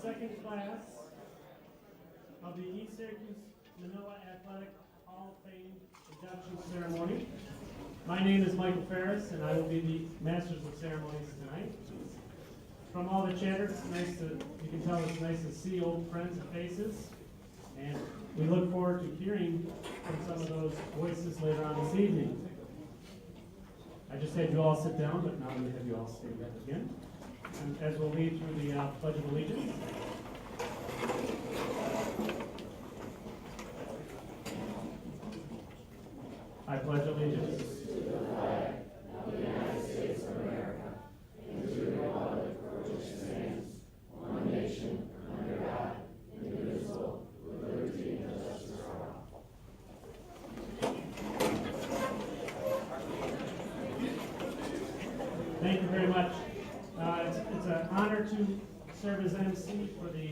second class of the East Syracuse Manoa Athletic Hall of Fame induction ceremony. My name is Michael Ferris, and I will be the Masters of Ceremonies tonight. From all the chatter, it's nice to, you can tell it's nice to see old friends and faces, and we look forward to hearing from some of those voices later on this evening. I just had you all sit down, but now we have you all stand up again. And as we'll lead through the Pledge of Allegiance. I pledge allegiance to the flag of the United States of America and to the republic for which it stands, one nation, under God, indivisible, with liberty and justice for all. Thank you very much. It's an honor to serve as MC for the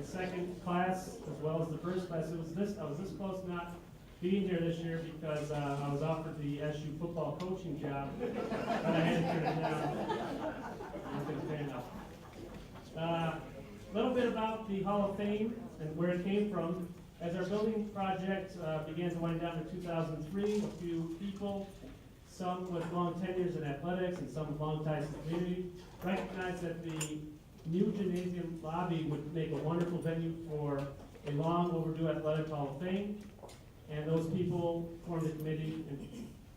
second class as well as the first class. I was this close to not being here this year because I was offered the SU football coaching job, but I had to turn it down. I couldn't pay enough. A little bit about the Hall of Fame and where it came from. As our building project began to wind down in 2003, a few people, some with long tenures in athletics and some with long ties to the community, recognized that the new gymnasium lobby would make a wonderful venue for a long overdue athletic Hall of Fame. And those people formed a committee, and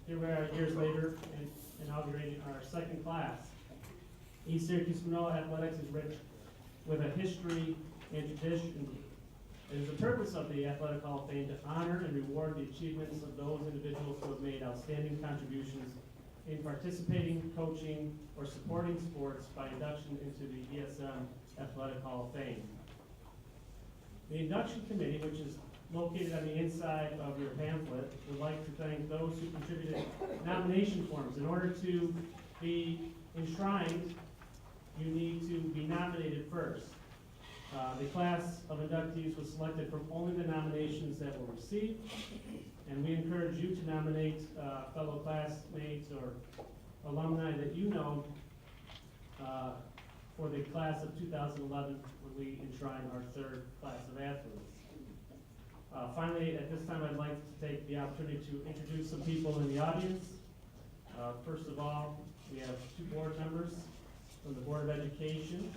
here we are years later and inaugurating our second class. East Syracuse Manoa Athletics is rich with a history and tradition. It is the purpose of the Athletic Hall of Fame to honor and reward the achievements of those individuals who have made outstanding contributions in participating, coaching, or supporting sports by induction into the ESM Athletic Hall of Fame. The induction committee, which is located on the inside of your pamphlet, would like to thank those who contributed nomination forms. In order to be enshrined, you need to be nominated first. The class of inductees was selected from only the nominations that were received, and we encourage you to nominate fellow classmates or alumni that you know for the class of 2011 when we enshrine our third class of athletes. Finally, at this time, I'd like to take the opportunity to introduce some people in the audience. First of all, we have two board members from the Board of Education,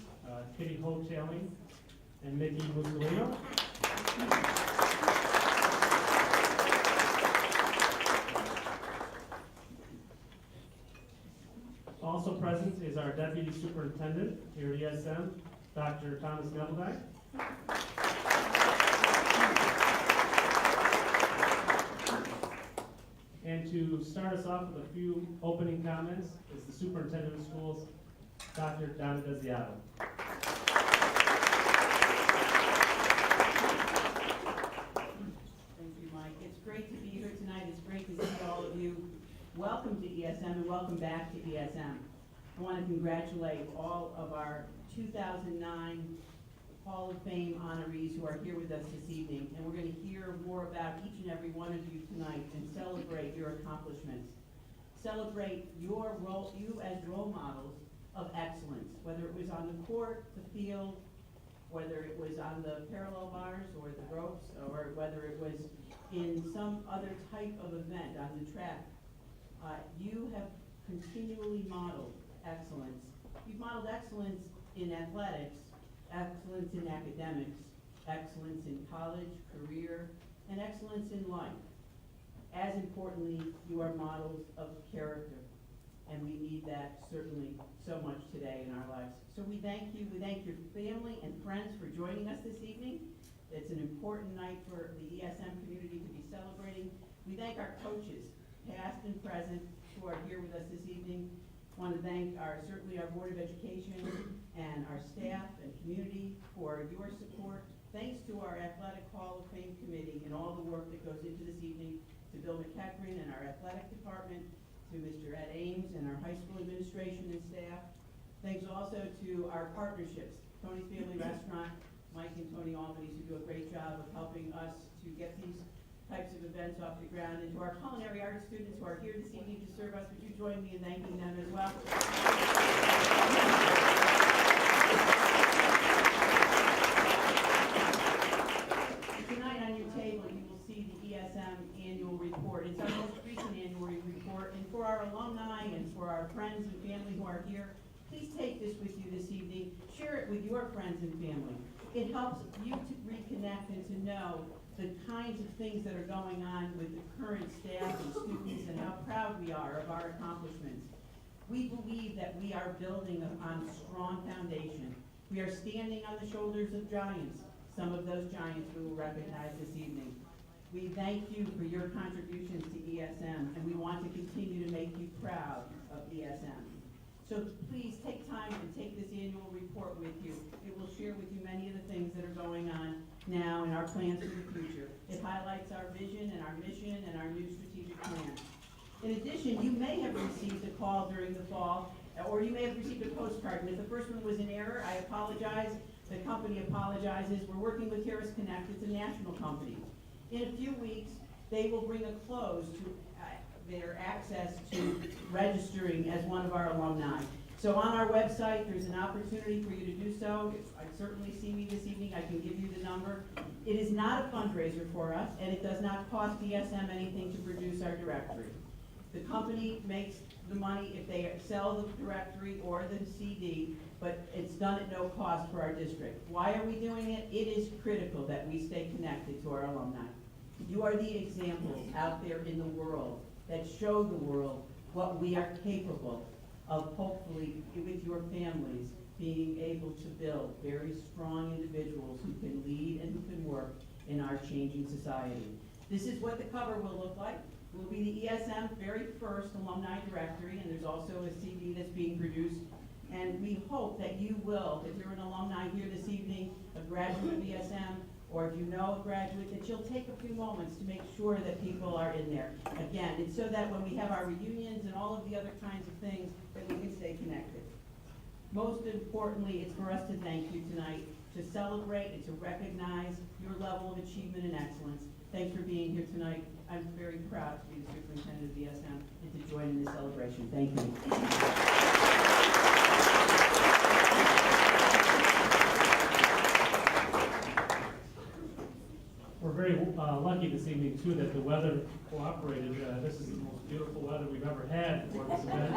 Kitty Hoteling and Mickey Mussolino. Also present is our Deputy Superintendent here at ESM, Dr. Thomas Neveldine. And to start us off with a few opening comments is the Superintendent of Schools, Dr. Donna Desiato. Thank you, Mike. It's great to be here tonight. It's great to see all of you. Welcome to ESM and welcome back to ESM. I want to congratulate all of our 2009 Hall of Fame honorees who are here with us this evening, and we're going to hear more about each and every one of you tonight and celebrate your accomplishments. Celebrate your role, you as role models of excellence, whether it was on the court, the field, whether it was on the parallel bars or the ropes, or whether it was in some other type of event on the track. You have continually modeled excellence. You've modeled excellence in athletics, excellence in academics, excellence in college, career, and excellence in life. As importantly, you are models of character, and we need that certainly so much today in our lives. So we thank you, we thank your family and friends for joining us this evening. It's an important night for the ESM community to be celebrating. We thank our coaches, past and present, who are here with us this evening. I want to thank certainly our Board of Education and our staff and community for your support. Thanks to our Athletic Hall of Fame Committee and all the work that goes into this evening, to Bill McEachran and our athletic department, to Mr. Ed Ames and our high school administration and staff. Thanks also to our partnerships, Tony's Family Restaurant, Mike and Tony Albanese, who do a great job of helping us to get these types of events off the ground, and to our culinary arts students who are here this evening to serve us. Would you join me in thanking them as well? this with you this evening. Share it with your friends and family. It helps you to reconnect and to know the kinds of things that are going on with the current staff and students and how proud we are of our accomplishments. We believe that we are building on a strong foundation. We are standing on the shoulders of giants. Some of those giants we will recognize this evening. We thank you for your contributions to ESM, and we want to continue to make you proud of ESM. So please take time and take this annual report with you. It will share with you many of the things that are going on now and our plans for the future. It highlights our vision and our mission and our new strategic plan. In addition, you may have received a call during the fall, or you may have received a postcard, and if the first one was in error, I apologize. The company apologizes. We're working with Harris Connect. It's a national company. In a few weeks, they will bring a close to their access to registering as one of our alumni. So on our website, there's an opportunity for you to do so. I'd certainly see me this evening. I can give you the number. It is not a fundraiser for us, and it does not cost ESM anything to produce our directory. The company makes the money if they sell the directory or the CD, but it's done at no cost for our district. Why are we doing it? It is critical that we stay connected to our alumni. You are the examples out there in the world that show the world what we are capable of, hopefully, with your families, being able to build very strong individuals who can lead and who can work in our changing society. This is what the cover will look like. It will be the ESM very first alumni directory, and there's also a CD that's being produced. And we hope that you will, if you're an alumni here this evening, a graduate of ESM, or if you know a graduate, that you'll take a few moments to make sure that people are in there. Again, it's so that when we have our reunions and all of the other kinds of things, that we can stay connected. Most importantly, it's for us to thank you tonight, to celebrate and to recognize your level of achievement and excellence. Thanks for being here tonight. I'm very proud to be the superintendent of ESM and to join in this celebration. Thank you. We're very lucky this evening, too, that the weather cooperated. This is the most beautiful weather we've ever had for this event.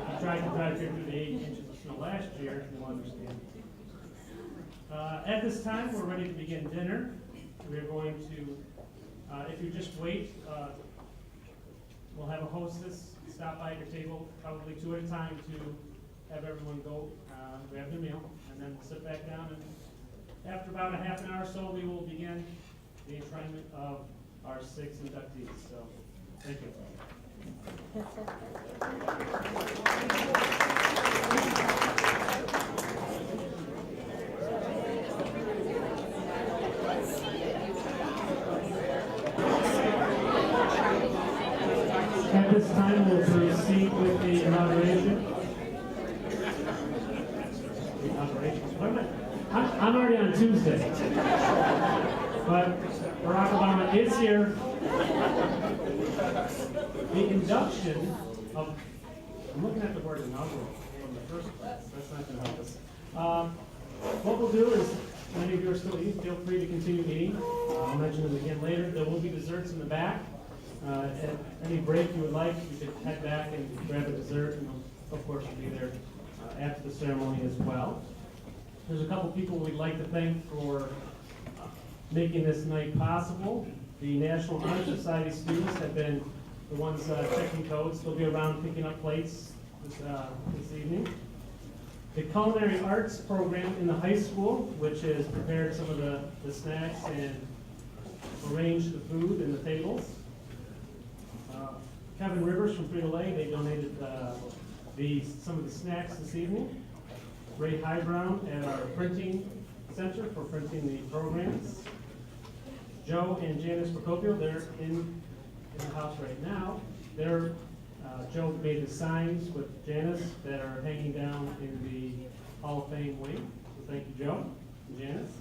I tried to drive here through the 8 inches of snow last year, you'll understand. At this time, we're ready to begin dinner. We're going to, if you just wait, we'll have a hostess stop by your table, probably 2 at a time, to have everyone go grab their meal, and then we'll sit back down, and after about a half an hour or so, we will begin the enshrinement of our 6 inductees. So, thank you. At this time, we'll proceed with the inauguration. I'm already on Tuesday, but Barack Obama is here. The induction of, I'm looking at the word inaugural from the first class, that's not going to help us. What we'll do is, many of you are still eating, feel free to continue eating. I'll mention it again later. There will be desserts in the back. At any break you would like, you could head back and grab a dessert, and of course we'll be there after the ceremony as well. There's a couple people we'd like to thank for making this night possible. The National Honor Society students have been the ones checking codes. They'll be around picking up plates this evening. The Culinary Arts program in the high school, which has prepared some of the snacks and arranged the food and the tables. Kevin Rivers from Frito-Lay, they donated some of the snacks this evening. Ray Highbrown at our printing center for printing the programs. Joe and Janice Procopio, they're in the house right now. Joe made the signs with Janice that are hanging down in the Hall of Fame wing. So thank you, Joe and Janice.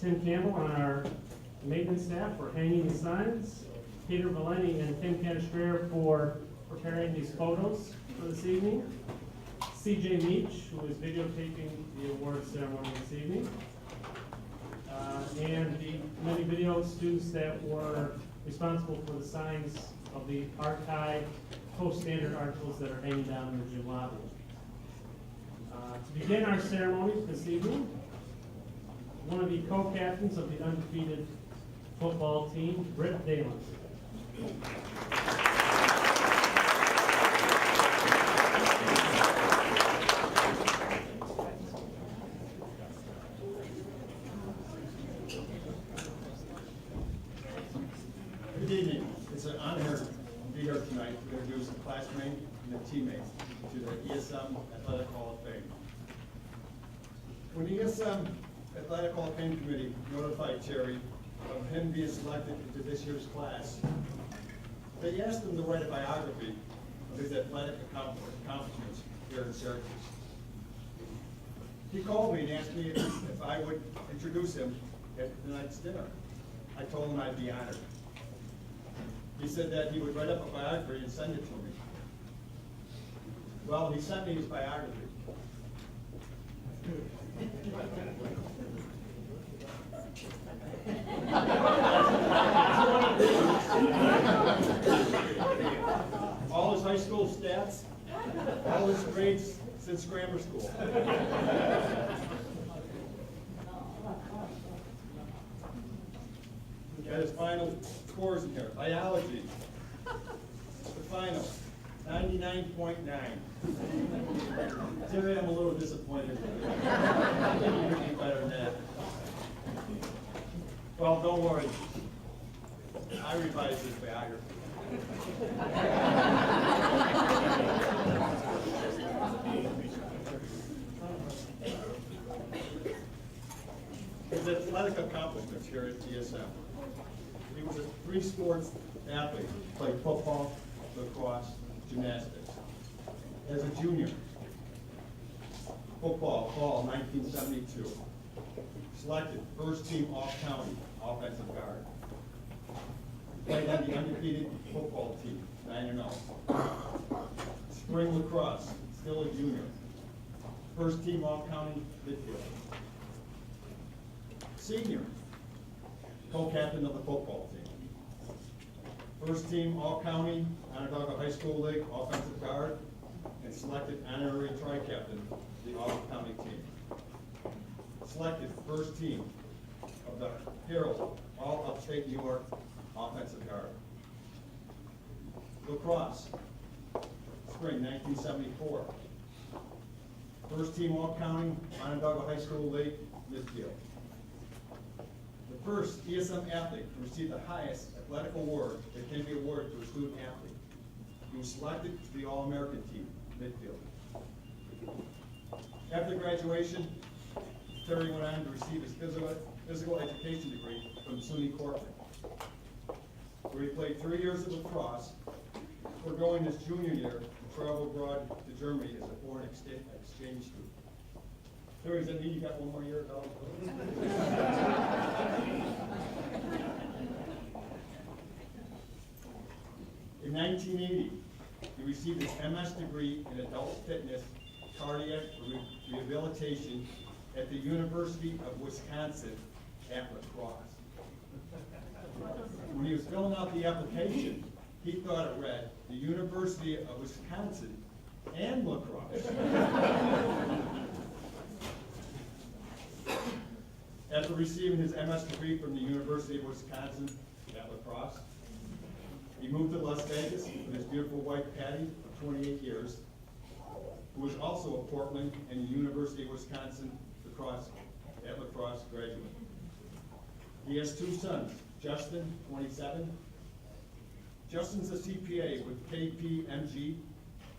Tim Campbell on our maintenance staff for hanging the signs. Peter Valeni and Tim Canistrere for preparing these photos for this evening. C.J. Meach, who is videotaping the award ceremony this evening. And the many video students that were responsible for the signs of the archive post-standard articles that are hanging down in the gym lobby. To begin our ceremony this evening, one of the co-captains of the undefeated football team, Britt Dalen. Good evening. It's an honor to be here tonight to introduce a classmate and a teammate to the ESM Athletic Hall of Fame. When the ESM Athletic Hall of Fame Committee notified Terry of him being selected into this year's class, they asked him to write a biography of his athletic accomplishments here in Syracuse. He called me and asked me if I would introduce him at tonight's dinner. I told him I'd be honored. He said that he would write up a biography and send it to me. Well, he sent me his biography. All his high school stats, all his grades since grammar school. Got his final scores in here. Biology, the final, 99.9. Terry, I'm a little disappointed. I think you could do better than that. Well, don't worry. I revised his biography. His athletic accomplishments here at TSM. He was a three-sports athlete, played football, lacrosse, gymnastics. As a junior, football, fall 1972. Selected first team all-county offensive guard. Played on the undefeated football team, 9-0. Spring lacrosse, still a junior. First team all-county midfield. Senior, co-captain of the football team. First team all-county Onondaga High School League offensive guard, and selected honorary tri-captain of the all-county team. Selected first team of the Herald all-upstate New York offensive guard. Lacrosse, spring 1974. First team all-county Onondaga High School League midfield. The first ESM athlete to receive the highest athletic award that can be awarded to a student athlete. He was selected to the All-American team, midfield. After graduation, Terry went on to receive his physical education degree from SUNY Cortland, where he played 3 years of lacrosse before going his junior year to travel abroad to Germany as a foreign exchange student. Terry, does that mean you got one more year of eligibility? In 1980, he received his MS degree in adult fitness, cardiac rehabilitation at the University of Wisconsin at La Crosse. When he was filling out the application, he thought it read, the University of Wisconsin and La Crosse. After receiving his MS degree from the University of Wisconsin at La Crosse, he moved to Las Vegas with his beautiful wife Patty of 28 years, who was also a Portland and the University of Wisconsin at La Crosse graduate. He has 2 sons, Justin, 27. Justin's a CPA with KPMG,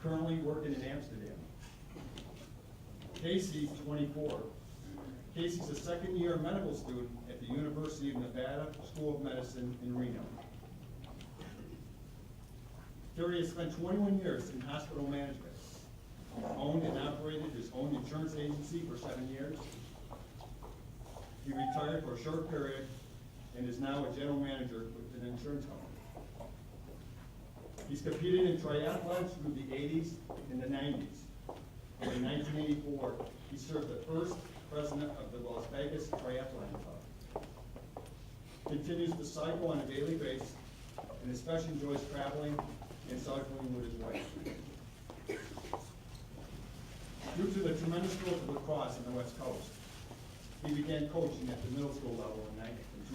currently working in Amsterdam. Casey, 24. Casey's a second-year medical student at the University of Nevada School of Medicine in Reno. Terry has spent 21 years in hospital management, owned and operated his own insurance agency for 7 years. He retired for a short period and is now a general manager with an insurance company. He's competed in triathlons through the 80s and the 90s. And in 1984, he served the first president of the Las Vegas Triathlon Club. Continues to cycle on a daily basis and especially enjoys traveling and cycling with his wife. Due to the tremendous growth of lacrosse on the West Coast, he began coaching at the middle school level in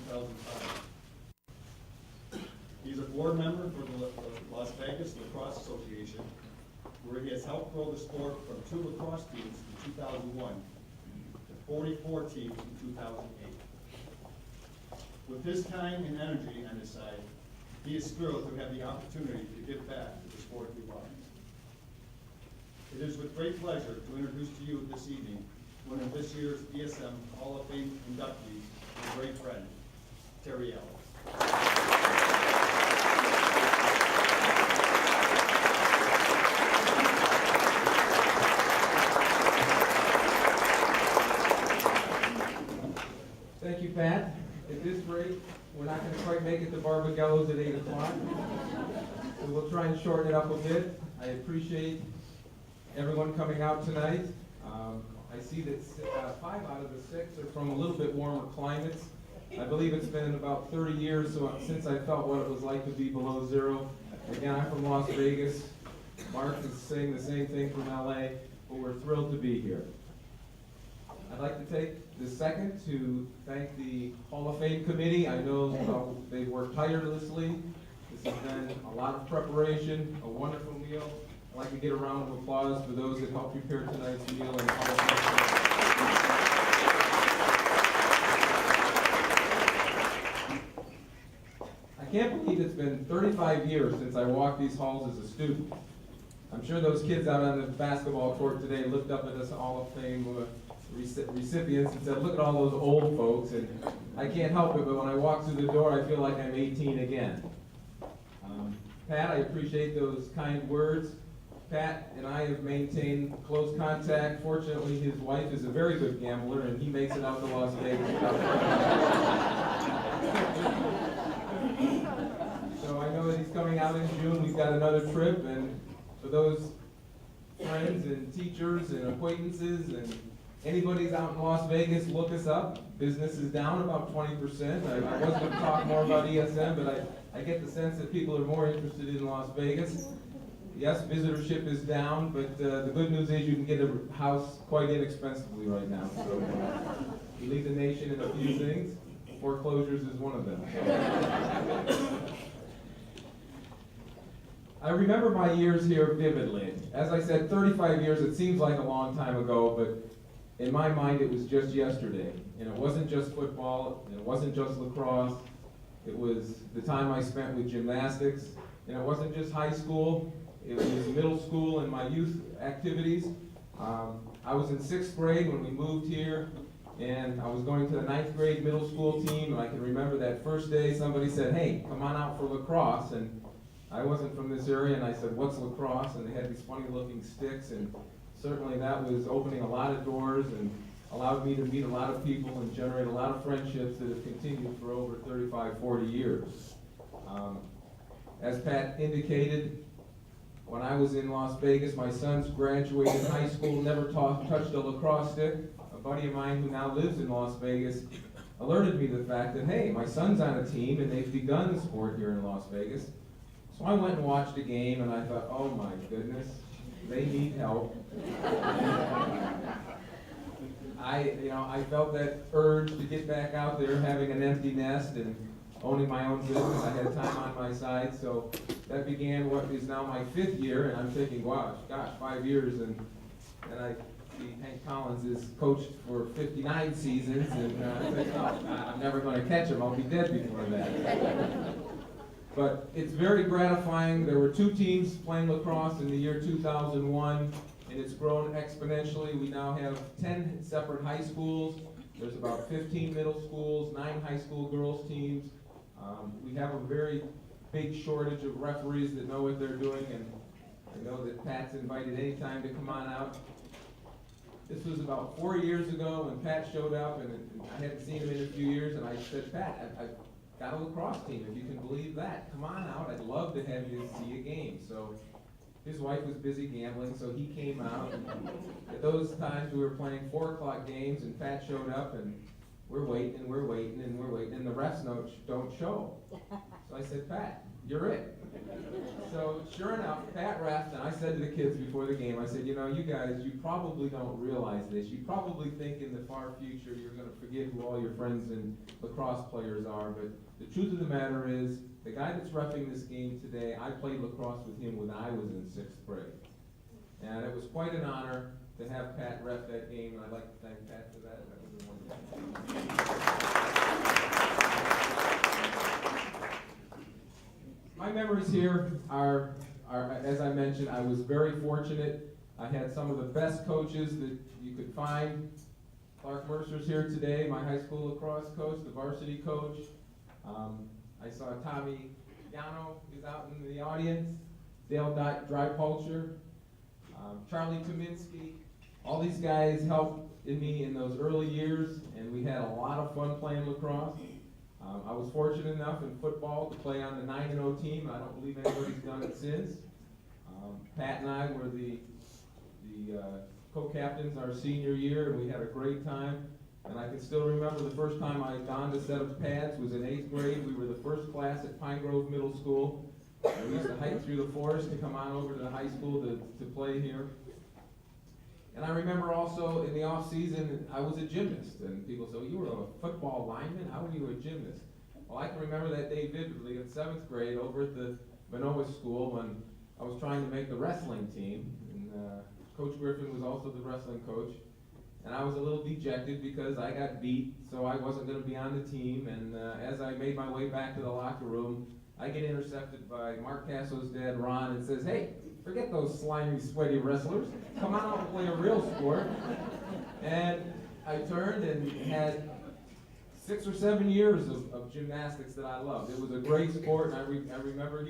2005. He's a board member for the Las Vegas Lacrosse Association, where he has helped grow the sport from 2 lacrosse teams in 2001 to 44 teams in 2008. With his time and energy on his side, he is thrilled to have the opportunity to give back to the sport he loves. It is with great pleasure to introduce to you this evening one of this year's ESM Hall of Fame inductees, and great friend, Terry Ellis. Thank you, Pat. At this rate, we're not going to quite make it to Barbagallo's at 8 o'clock. So we'll try and shorten it up a bit. I appreciate everyone coming out tonight. I see that 5 out of the 6 are from a little bit warmer climates. I believe it's been about 30 years since I felt what it was like to be below zero. Again, I'm from Las Vegas. Mark is saying the same thing from LA, but we're thrilled to be here. I'd like to take this second to thank the Hall of Fame committee. I know they've worked tirelessly. This has been a lot of preparation, a wonderful meal. I'd like to get a round of applause for those that helped prepare tonight's meal. And I can't believe it's been 35 years since I walked these halls as a student. I'm sure those kids out on the basketball court today looked up at us Hall of Fame recipients and said, look at all those old folks, and I can't help it, but when I walk through the door, I feel like I'm 18 again. Pat, I appreciate those kind words. Pat and I have maintained close contact. Fortunately, his wife is a very good gambler, and he makes it out to Las Vegas. So I know that he's coming out in June. We've got another trip, and for those friends and teachers and acquaintances and anybody's out in Las Vegas, look us up. Business is down about 20%. I was going to talk more about ESM, but I get the sense that people are more interested in Las Vegas. Yes, visitorship is down, but the good news is you can get a house quite inexpensively right now. So we lead the nation in a few things. Foreclosures is one of them. I remember my years here vividly. As I said, 35 years, it seems like a long time ago, but in my mind, it was just yesterday. And it wasn't just football, and it wasn't just lacrosse. It was the time I spent with gymnastics, and it wasn't just high school. It was middle school and my youth activities. I was in 6th grade when we moved here, and I was going to the 9th grade middle school team, and I can remember that first day somebody said, hey, come on out for lacrosse, and I wasn't from this area, and I said, what's lacrosse? And they had these funny looking sticks, and certainly that was opening a lot of doors and allowed me to meet a lot of people and generate a lot of friendships that have continued for over 35, 40 years. As Pat indicated, when I was in Las Vegas, my sons graduated high school, never touched a lacrosse stick. A buddy of mine who now lives in Las Vegas alerted me to the fact that, hey, my son's on a team and they've begun the sport here in Las Vegas. So I went and watched a game and I thought, oh my goodness, they need help. I felt that urge to get back out there, having an empty nest and owning my own business. I had time on my side, so that began what is now my 5th year, and I'm thinking, wow, gosh, 5 years, and I see Hank Collins is coached for 59 seasons, and I think, oh, I'm never going to catch him. I'll be dead before that. But it's very gratifying. There were 2 teams playing lacrosse in the year 2001, and it's grown exponentially. We now have 10 separate high schools. There's about 15 middle schools, 9 high school girls teams. We have a very big shortage of referees that know what they're doing, and I know that Pat's invited anytime to come on out. This was about 4 years ago when Pat showed up, and I hadn't seen him in a few years, and I said, Pat, I've got a lacrosse team, if you can believe that. Come on out, I'd love to have you see a game. So his wife was busy gambling, so he came out. And at those times, we were playing 4 o'clock games, and Pat showed up, and we're waiting and we're waiting and we're waiting, and the refs don't show. So I said, Pat, you're it. So sure enough, Pat refed, and I said to the kids before the game, I said, you know, you guys, you probably don't realize this. You probably think in the far future you're going to forget who all your friends and lacrosse players are, but the truth of the matter is, the guy that's reffing this game today, I played lacrosse with him when I was in 6th grade. And it was quite an honor to have Pat ref that game, and I'd like to thank Pat for that. That was a wonderful game. My memories here are, as I mentioned, I was very fortunate. I had some of the best coaches that you could find. Clark Mercer's here today, my high school lacrosse coach, the varsity coach. I saw Tommy Yano is out in the audience, Dale Drypulcher, Charlie Tominski. All these guys helped me in those early years, and we had a lot of fun playing lacrosse. I was fortunate enough in football to play on the 9-0 team. I don't believe anybody's done it since. Pat and I were the co-captains our senior year, and we had a great time. And I can still remember the first time I donned a set of pads was in 8th grade. We were the first class at Pine Grove Middle School. And we used to hike through the forest to come on over to the high school to play here. And I remember also in the off season, I was a gymnast. And people say, well, you were a football lineman? How were you a gymnast? Well, I can remember that day vividly in 7th grade over at the Manoa School when I was trying to make the wrestling team. And Coach Griffin was also the wrestling coach. And I was a little dejected because I got beat, so I wasn't going to be on the team. And as I made my way back to the locker room, I get intercepted by Mark Casso's dad, Ron, and says, hey, forget those slimy, sweaty wrestlers. Come on out and play a real sport. And I turned and had 6 or 7 years of gymnastics that I loved. It was a great sport, and I remember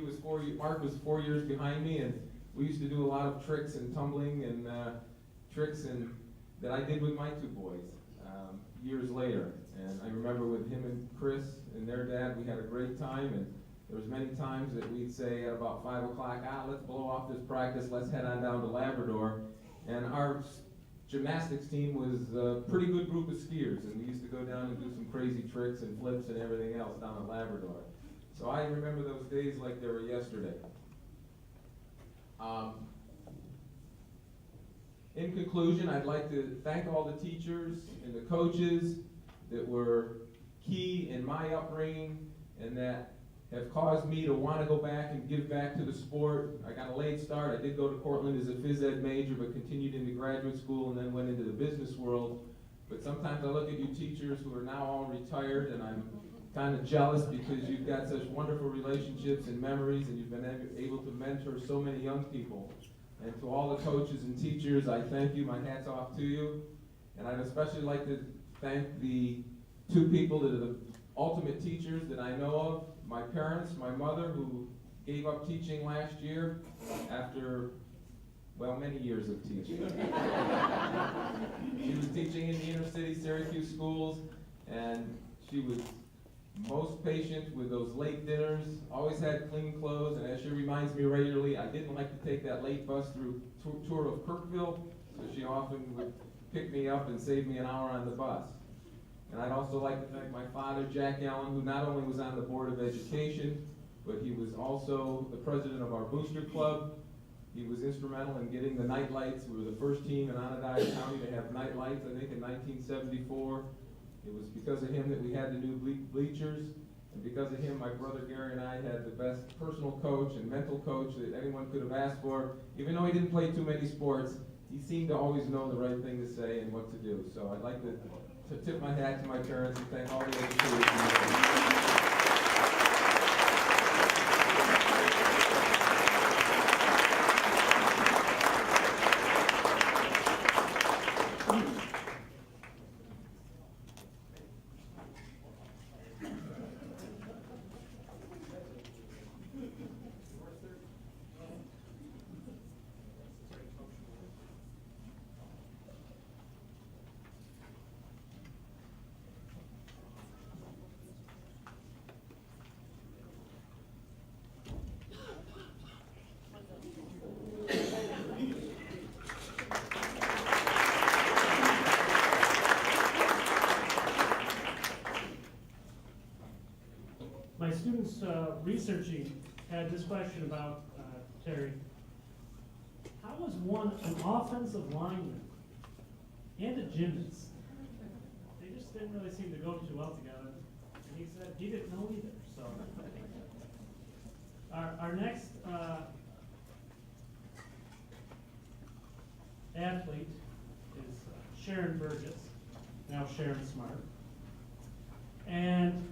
Mark was 4 years behind me, and we used to do a lot of tricks and tumbling and tricks that I did with my 2 boys years later. And I remember with him and Chris and their dad, we had a great time, and there was many times that we'd say at about 5 o'clock, let's blow off this practice, let's head on down to Labrador. And our gymnastics team was a pretty good group of skiers, and we used to go down and do some crazy tricks and flips and everything else down at Labrador. So I remember those days like they were yesterday. In conclusion, I'd like to thank all the teachers and the coaches that were key in my upbringing and that have caused me to want to go back and give back to the sport. I got a late start. I did go to Portland as a phys ed major, but continued into graduate school and then went into the business world. But sometimes I look at you teachers who are now all retired, and I'm kind of jealous because you've got such wonderful relationships and memories, and you've been able to mentor so many young people. And to all the coaches and teachers, I thank you. My hat's off to you. And I'd especially like to thank the 2 people that are the ultimate teachers that I know of. My parents, my mother, who gave up teaching last year after, well, many years of teaching. She was teaching in the inner city Syracuse schools, and she was most patient with those late dinners, always had clean clothes, and as she reminds me regularly, I didn't like to take that late bus through tour of Kirkville, so she often would pick me up and save me an hour on the bus. And I'd also like to thank my father, Jack Allen, who not only was on the Board of Education, but he was also the president of our booster club. He was instrumental in getting the night lights. We were the first team in Onondaga County to have night lights, I think in 1974. It was because of him that we had the new bleachers, and because of him, my brother Gary and I had the best personal coach and mental coach that anyone could have asked for. Even though he didn't play too many sports, he seemed to always know the right thing to say and what to do. So I'd like to tip my hat to my parents and thank all the educators. students researching had this question about Terry. How was one an offensive lineman and a gymnast? They just didn't really seem to go too well together. And he said he didn't know either. So our next athlete is Sharon Burgess, now Sharon Smart. And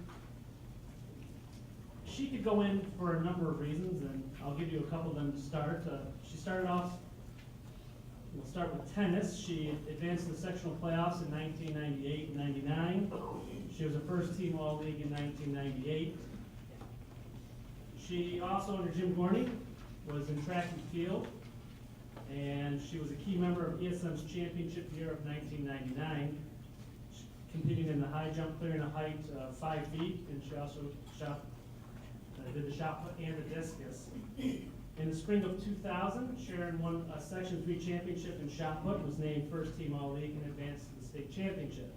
she could go in for a number of reasons, and I'll give you a couple of them to start. She started off, we'll start with tennis. She advanced to the sectional playoffs in 1998 and 99. She was a first team All-League in 1998. She also, under Jim Gorney, was in track and field, and she was a key member of ESM's championship year of 1999, competing in the high jump, clearing a height of 5 feet, and she also did the shot put and the discus. In the spring of 2000, Sharon won a Section 3 championship in shot put, was named first team All-League, and advanced to the state championship.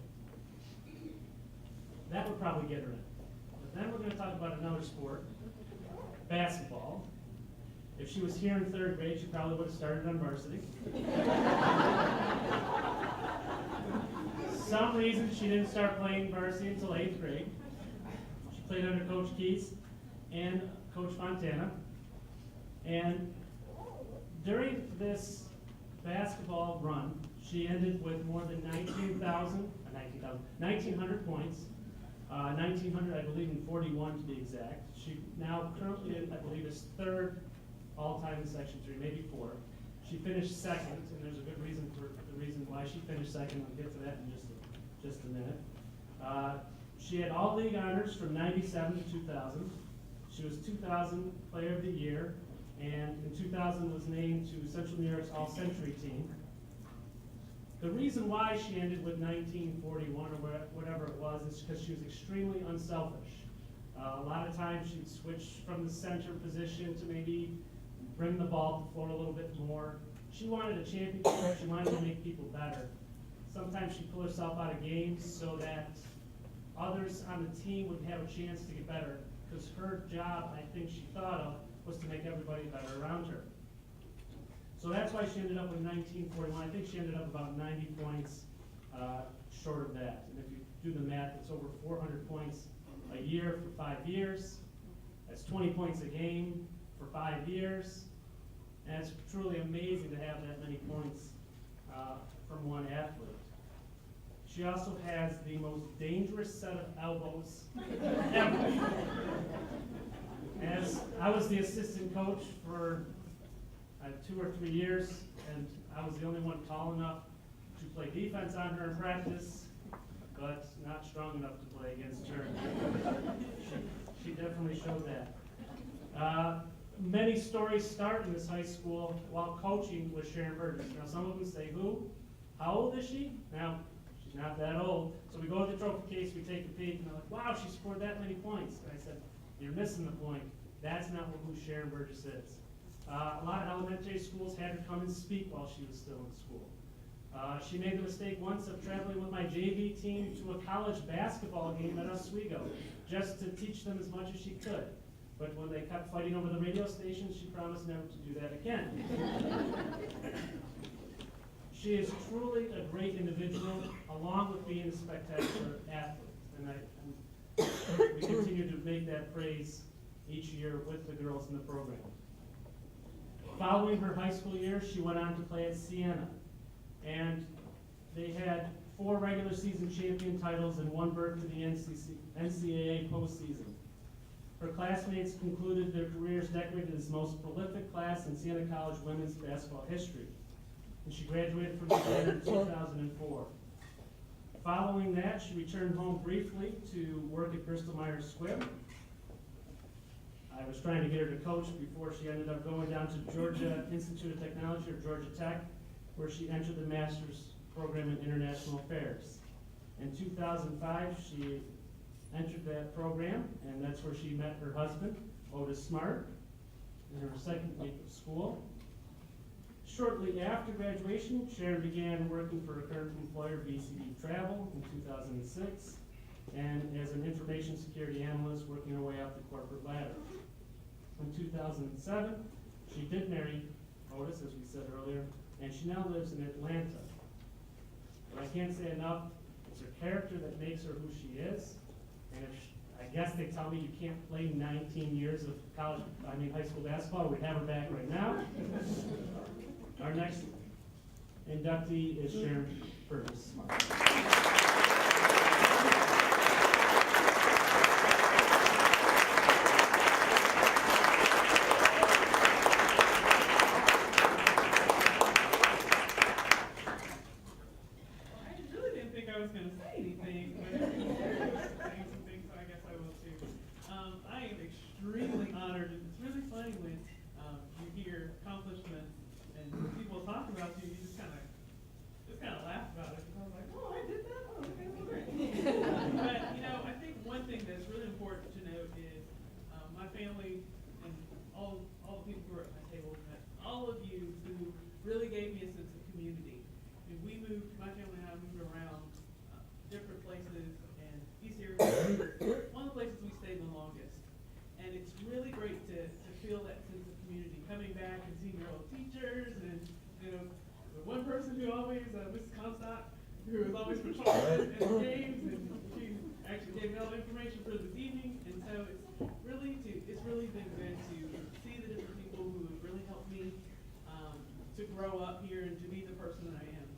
That would probably get her in. But then we're going to talk about another sport, basketball. If she was here in 3rd grade, she probably would have started on varsity. Some reason she didn't start playing varsity until 8th grade. She played under Coach Keats and Coach Fontana. And during this basketball run, she ended with more than 1,900 points. 1,900, I believe, in 41 to be exact. She now currently, I believe, is 3rd all-time in Section 3, maybe 4th. She finished 2nd, and there's a good reason for the reason why she finished 2nd. We'll get to that in just a minute. She had all league honors from 97 to 2000. She was 2000 Player of the Year, and in 2000 was named to Central New York's All-Century team. The reason why she ended with 1941 or whatever it was is because she was extremely unselfish. A lot of times she'd switch from the center position to maybe bring the ball to the floor a little bit more. She wanted a championship. She wanted to make people better. Sometimes she'd pull herself out of games so that others on the team would have a chance to get better, because her job, I think she thought of, was to make everybody better around her. So that's why she ended up with 1941. I think she ended up about 90 points short of that. And if you do the math, it's over 400 points a year for 5 years. That's 20 points a game for 5 years. And it's truly amazing to have that many points from one athlete. She also has the most dangerous set of elbows ever. As I was the assistant coach for 2 or 3 years, and I was the only one tall enough to play defense on her in practice, but not strong enough to play against her. She definitely showed that. Many stories start in this high school while coaching with Sharon Burgess. Now, some of them say, who? How old is she? Now, she's not that old. So we go to the trophy case, we take a peek, and they're like, wow, she scored that many points. And I said, you're missing the point. That's not who Sharon Burgess is. A lot of elementary schools had her come and speak while she was still in school. She made the mistake once of traveling with my JV team to a college basketball game at Oswego, just to teach them as much as she could. But when they kept fighting over the radio station, she promised never to do that again. She is truly a great individual, along with being a spectacular athlete. And we continue to make that praise each year with the girls in the program. Following her high school year, she went on to play at Siena. And they had 4 regular season champion titles and 1 berth to the NCAA postseason. Her classmates concluded their careers decorated as the most prolific class in Siena College women's basketball history. And she graduated from Siena in 2004. Following that, she returned home briefly to work at Bristol Myers Squibb. I was trying to get her to coach before she ended up going down to Georgia Institute of Technology, or Georgia Tech, where she entered the master's program in international affairs. In 2005, she entered that program, and that's where she met her husband, Otis Smart, in her 2nd week of school. Shortly after graduation, Sharon began working for her current employer, BCD Travel, in 2006. and as an information security analyst working her way up the corporate ladder. In 2007, she did marry Otis, as we said earlier, and she now lives in Atlanta. But I can't say enough, it's her character that makes her who she is, and if I guess they tell me you can't play 19 years of high school basketball, we'd have her back right now. Our next inductee is Sharon Purvis. Extremely honored, and it's really funny when you hear accomplishments and people talk about you, you just kind of laugh about it. I was like, oh, I did that. Oh, okay, well, great. But I think one thing that's really important to note is my family and all the people who are at my table, all of you who really gave me a sense of community. And my family and I moved around different places, and East area was one of the places we stayed the longest. And it's really great to feel that sense of community, coming back and seeing your old teachers, and the one person who always, Mrs. Comstock, who was always patrolling at the games, and she actually gave me all the information for this evening. And so it's really been good to see the different people who have really helped me to grow up here and to be the person that I am.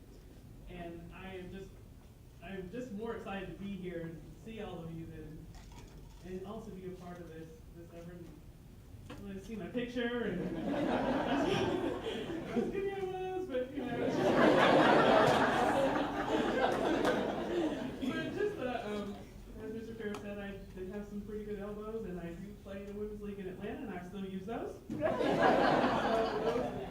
And I'm just more excited to be here and see all of you and also be a part of this effort. Really see my picture and how skinny I was, but but just as Mr. Fair said, I did have some pretty good elbows, and I do play in the women's league in Atlanta, and I still use those. So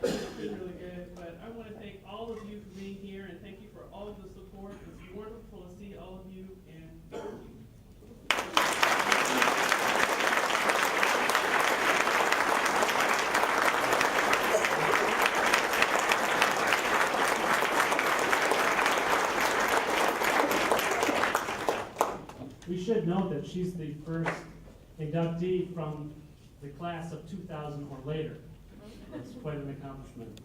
those have been really good. But I want to thank all of you for being here, and thank you for all of the support. It's wonderful to see all of you, and thank you. We should note that she's the first inductee from the class of 2000 or later. That's quite an accomplishment.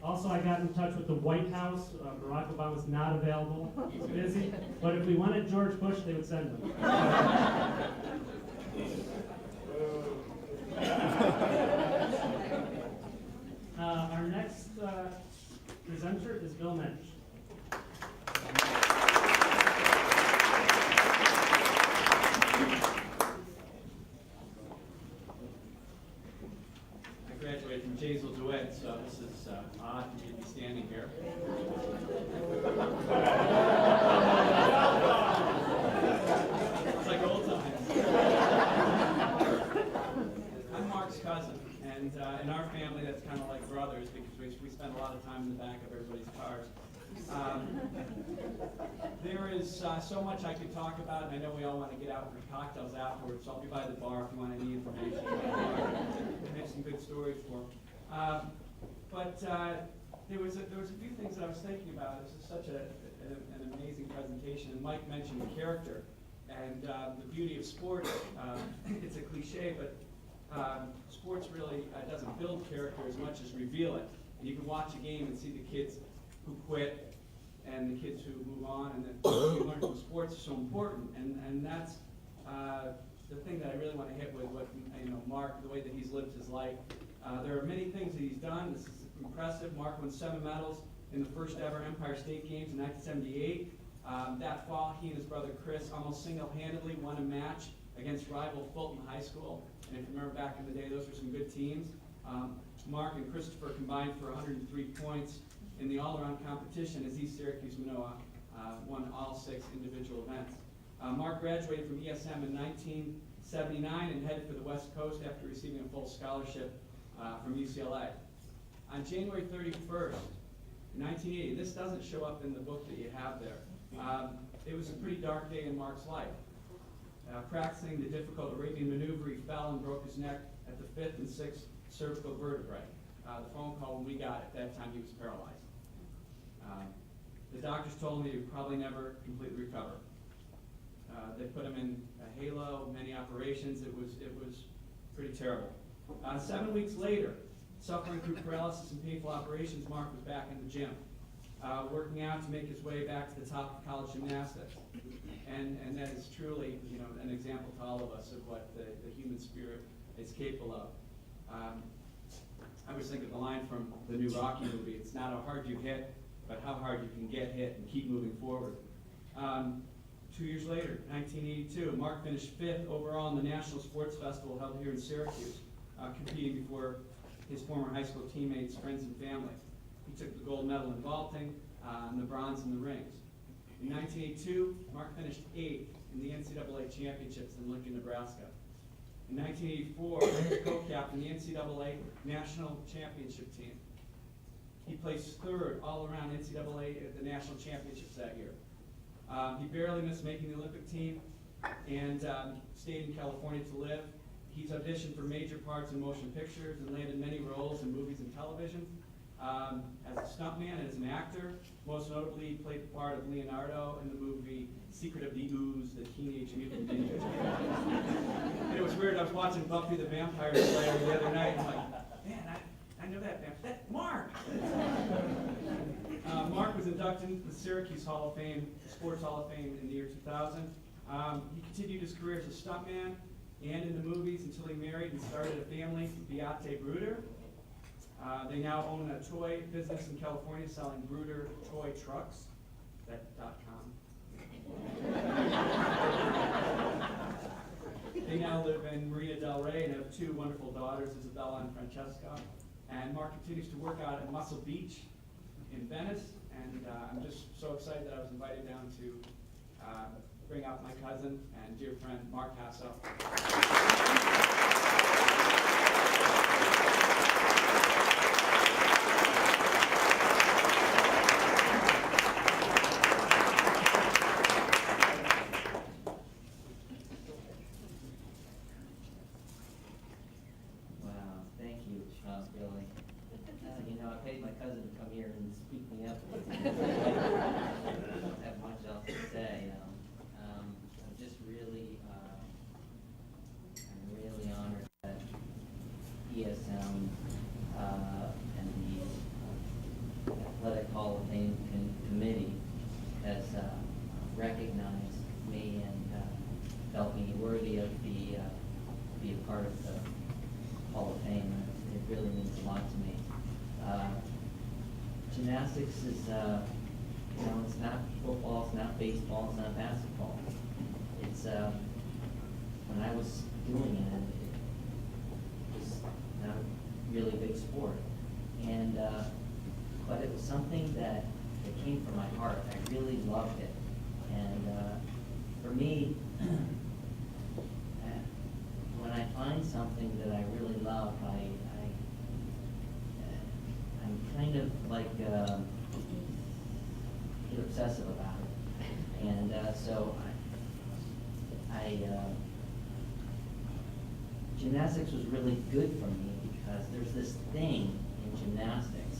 Also, I got in touch with the White House. Barack Obama's not available. He's busy. But if we wanted George Bush, they would send him. Our next presenter is Bill Mensch. I graduated from Jaysville DeWitt, so this is odd for me to be standing here. It's like old times. I'm Mark's cousin, and in our family that's kind of like brothers because we spend a lot of time in the back of everybody's cars. There is so much I could talk about, and I know we all want to get out for cocktails afterwards, so I'll be by the bar if you want any information. I have some good stories for them. But there was a few things that I was thinking about. This is such an amazing presentation, and Mike mentioned character and the beauty of sports. It's a cliche, but sports really doesn't build character as much as reveal it. And you can watch a game and see the kids who quit and the kids who move on, and then you learn from sports is so important. And that's the thing that I really want to hit with what Mark, the way that he's lived his life. There are many things that he's done. This is impressive. Mark won 7 medals in the first ever Empire State Games in 1978. That fall, he and his brother Chris almost single-handedly won a match against rival Fulton High School. And if you remember back in the day, those were some good teams. Mark and Christopher combined for 103 points in the all-around competition as East Syracuse Manoa won all 6 individual events. Mark graduated from ESM in 1979 and headed for the West Coast after receiving a full scholarship from UCLA. On January 31st, 1980, this doesn't show up in the book that you have there. It was a pretty dark day in Mark's life. Practicing the difficult Arabian maneuver, he fell and broke his neck at the 5th and 6th cervical vertebrae. The phone call when we got it, that time he was paralyzed. The doctors told me he would probably never completely recover. They put him in a halo, many operations. It was pretty terrible. 7 weeks later, suffering through paralysis and painful operations, Mark was back in the gym, working out to make his way back to the top of college gymnastics. And that is truly, an example to all of us of what the human spirit is capable of. I was thinking of the line from the new Rocky movie, it's not how hard you hit, but how hard you can get hit and keep moving forward. 2 years later, 1982, Mark finished 5th overall in the National Sports Festival held here in Syracuse, competing before his former high school teammates, friends, and family. He took the gold medal in vaulting, and the bronze in the rings. In 1982, Mark finished 8th in the NCAA championships in Lincoln, Nebraska. In 1984, he co-captained the NCAA national championship team. He placed 3rd all around NCAA at the national championships that year. He barely missed making the Olympic team and stayed in California to live. He's auditioned for major parts in motion pictures and landed many roles in movies and television. As a stuntman and as an actor, most notably he played the part of Leonardo in the movie Secret of the Ooze, the Teenage Mutant Ninja Turtles. And it was weird, I was watching Buffy the Vampire Slayer the other night, and I'm like, man, I know that vampire. That's Mark! Mark was inducted into the Syracuse Hall of Fame, Sports Hall of Fame in the year 2000. He continued his career as a stuntman and in the movies until he married and started a family, Beate Bruder. They now own a toy business in California selling Bruder toy trucks. .com. They now live in Marina Del Rey and have 2 wonderful daughters, Isabella and Francesca. And Mark continues to work out at Muscle Beach in Venice. And I'm just so excited that I was invited down to bring out my cousin and dear friend, Mark Hasso. Billy. I paid my cousin to come here and speak me up. I don't have much else to say. I'm just really, I'm really honored that ESM and the Athletic Hall of Fame Committee has recognized me and felt me worthy of be a part of the Hall of Fame. It really means a lot to me. Gymnastics is, it's not football, it's not baseball, it's not basketball. It's, when I was doing it was not a really big sport. And, but it was something that came from my heart. I really loved it. And for me, when I find something that I really love, I'm kind of like get obsessive about it, and so gymnastics was really good for me because there's this thing in gymnastics.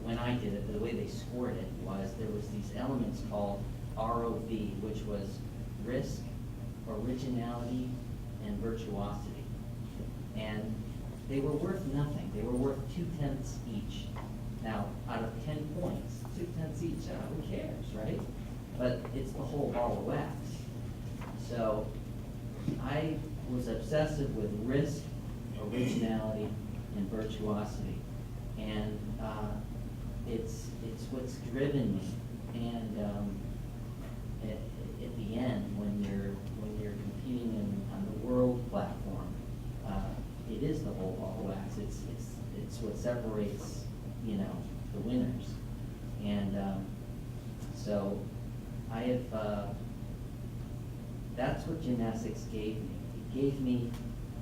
When I did it, the way they scored it was there was these elements called ROV, which was risk, originality, and virtuosity, and they were worth nothing. They were worth 2/10 each. Now, out of 10 points, 2/10 each, who cares, right? But it's the whole ball of wax. So I was obsessive with risk, originality, and virtuosity. And it's what's driven me. And at the end, when you're competing on the world platform, it is the whole ball of wax. It's what separates, the winners. And so I have, that's what gymnastics gave me. It gave me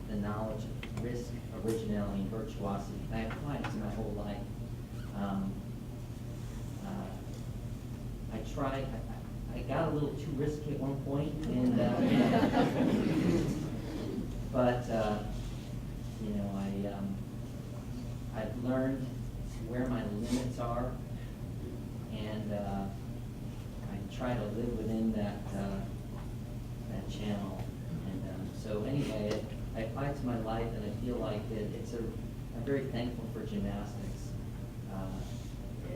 the knowledge of risk, originality, and virtuosity. I applied it to my whole life. I got a little too risky at one point, and but I've learned where my limits are, and I try to live within that channel. And so anyway, I apply it to my life, and I feel like I'm very thankful for gymnastics.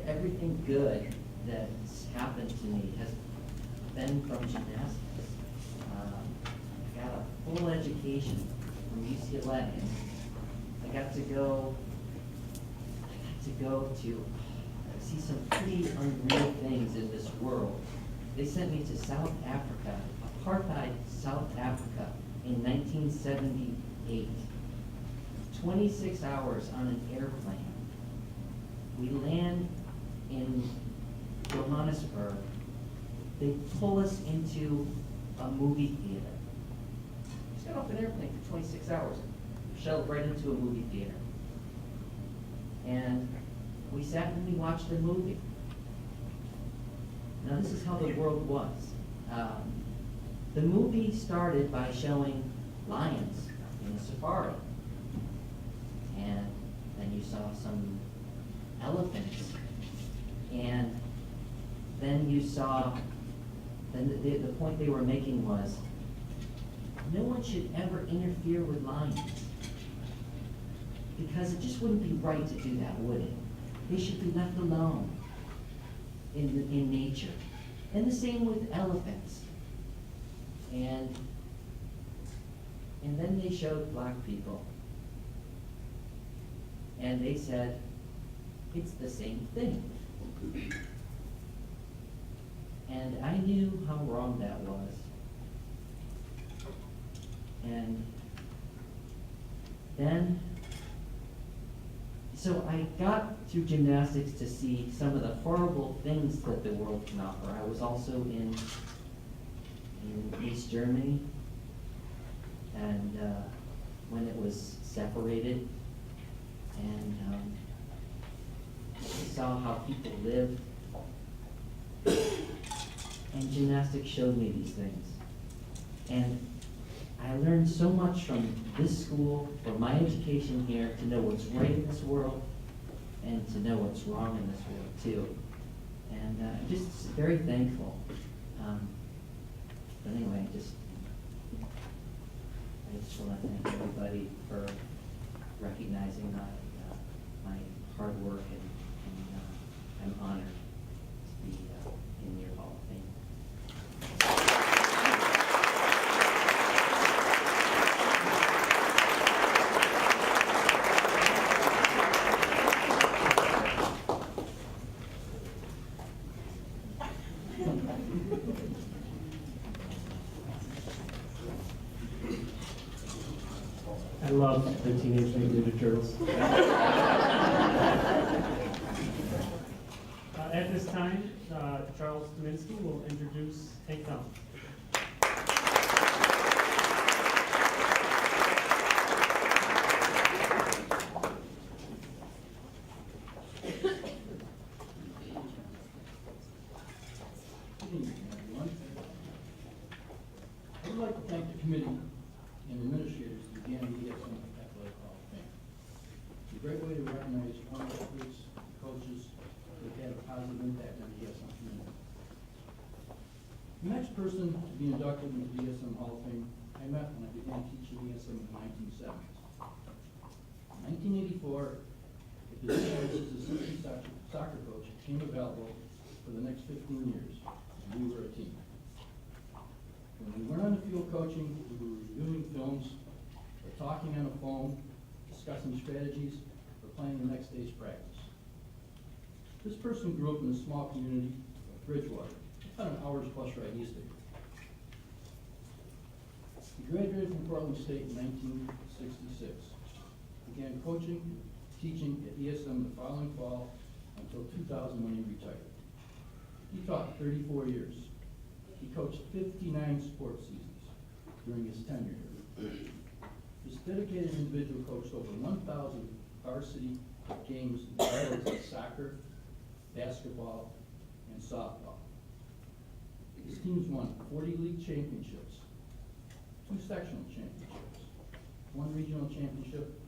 Everything good that's happened to me has been from gymnastics. I got a full education from UCLA. I got to go to see some pretty unreal things in this world. They sent me to South Africa, apartheid South Africa, in 1978. 26 hours on an airplane. We land in Johannesburg. They pull us into a movie theater. Just got off an airplane for 26 hours, shoved right into a movie theater. And we sat and we watched a movie. Now this is how the world was. The movie started by showing lions in a safari. And then you saw some elephants. And then you saw, the point they were making was, no one should ever interfere with lions. Because it just wouldn't be right to do that, would it? They should be left alone in nature. And the same with elephants. And then they showed black people. And they said, it's the same thing. And I knew how wrong that was. And then, so I got through gymnastics to see some of the horrible things that the world can offer. I was also in East Germany, and when it was separated, and I saw how people lived, and gymnastics showed me these things. And I learned so much from this school, from my education here, to know what's right in this world, and to know what's wrong in this world too. And I'm just very thankful. But anyway, I just want to thank everybody for recognizing my hard work, and I'm honored to be in your Hall of Fame. I love the Teenage Mutant Ninja Turtles. At this time, Charles Kaminsky will introduce Hank Down. Good evening, everyone. I would like to thank the committee and administrators who began the ESM Athletic Hall of Fame. It's a great way to recognize former athletes, coaches who have had a positive impact on the ESM community. The next person to be inducted into the ESM Hall of Fame I met when I began teaching ESM in the 1970s. In 1984, a position as assistant soccer coach came available for the next 15 years, and we were a team. When we weren't on the field coaching, we were reviewing films, or talking on the phone, discussing strategies, or planning the next day's practice. This person grew up in a small community of Bridgewater, about an hour's bus ride east of here. He graduated from Portland State in 1966, began coaching, teaching at ESM the following fall until 2000 when he retired. He taught 34 years. He coached 59 sports seasons during his tenure here. This dedicated individual coached over 1,000 varsity games in titles of soccer, basketball, and softball. His teams won 40 league championships, 2 sectional championships, 1 regional championship,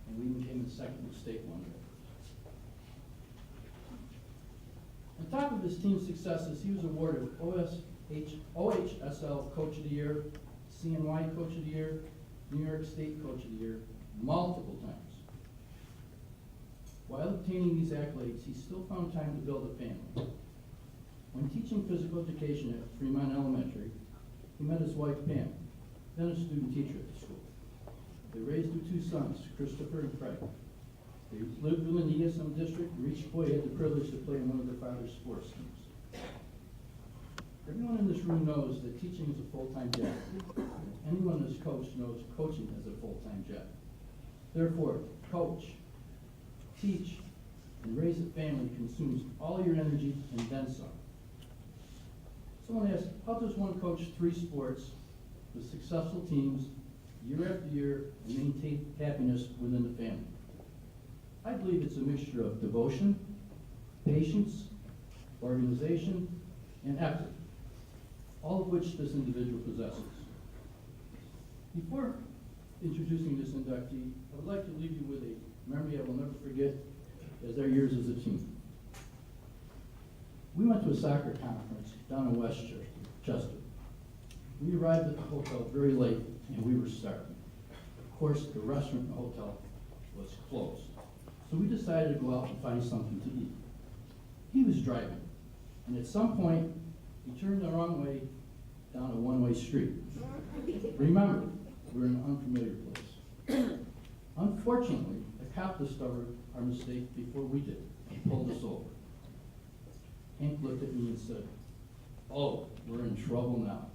and we even came in second with state one year. On top of his team's successes, he was awarded OHSL Coach of the Year, CNY Coach of the Year, New York State Coach of the Year, multiple times. While obtaining these accolades, he still found time to build a family. When teaching physical education at Fremont Elementary, he met his wife Pam, then a student teacher at the school. They raised their two sons, Christopher and Craig. They lived within the ESM district, and each boy had the privilege to play in one of their father's sports teams. Everyone in this room knows that teaching is a full-time job. Anyone that's coached knows coaching is a full-time job. Therefore, coach, teach, and raise a family consumes all your energy and then some. Someone asked, how does one coach 3 sports with successful teams year after year and maintain happiness within the family? I believe it's a mixture of devotion, patience, organization, and effort, all of which this individual possesses. Before introducing this inductee, I would like to leave you with a memory I will never forget as our years as a team. We went to a soccer conference down in Westchester. We arrived at the hotel very late and we were starving. Of course, the restaurant in the hotel was closed. So we decided to go out and find something to eat. He was driving, and at some point, he turned the wrong way down a one-way street. Remember, we're in an unfamiliar place. Unfortunately, a cop discovered our mistake before we did and pulled us over. Hank looked at me and said, "Oh, we're in trouble now."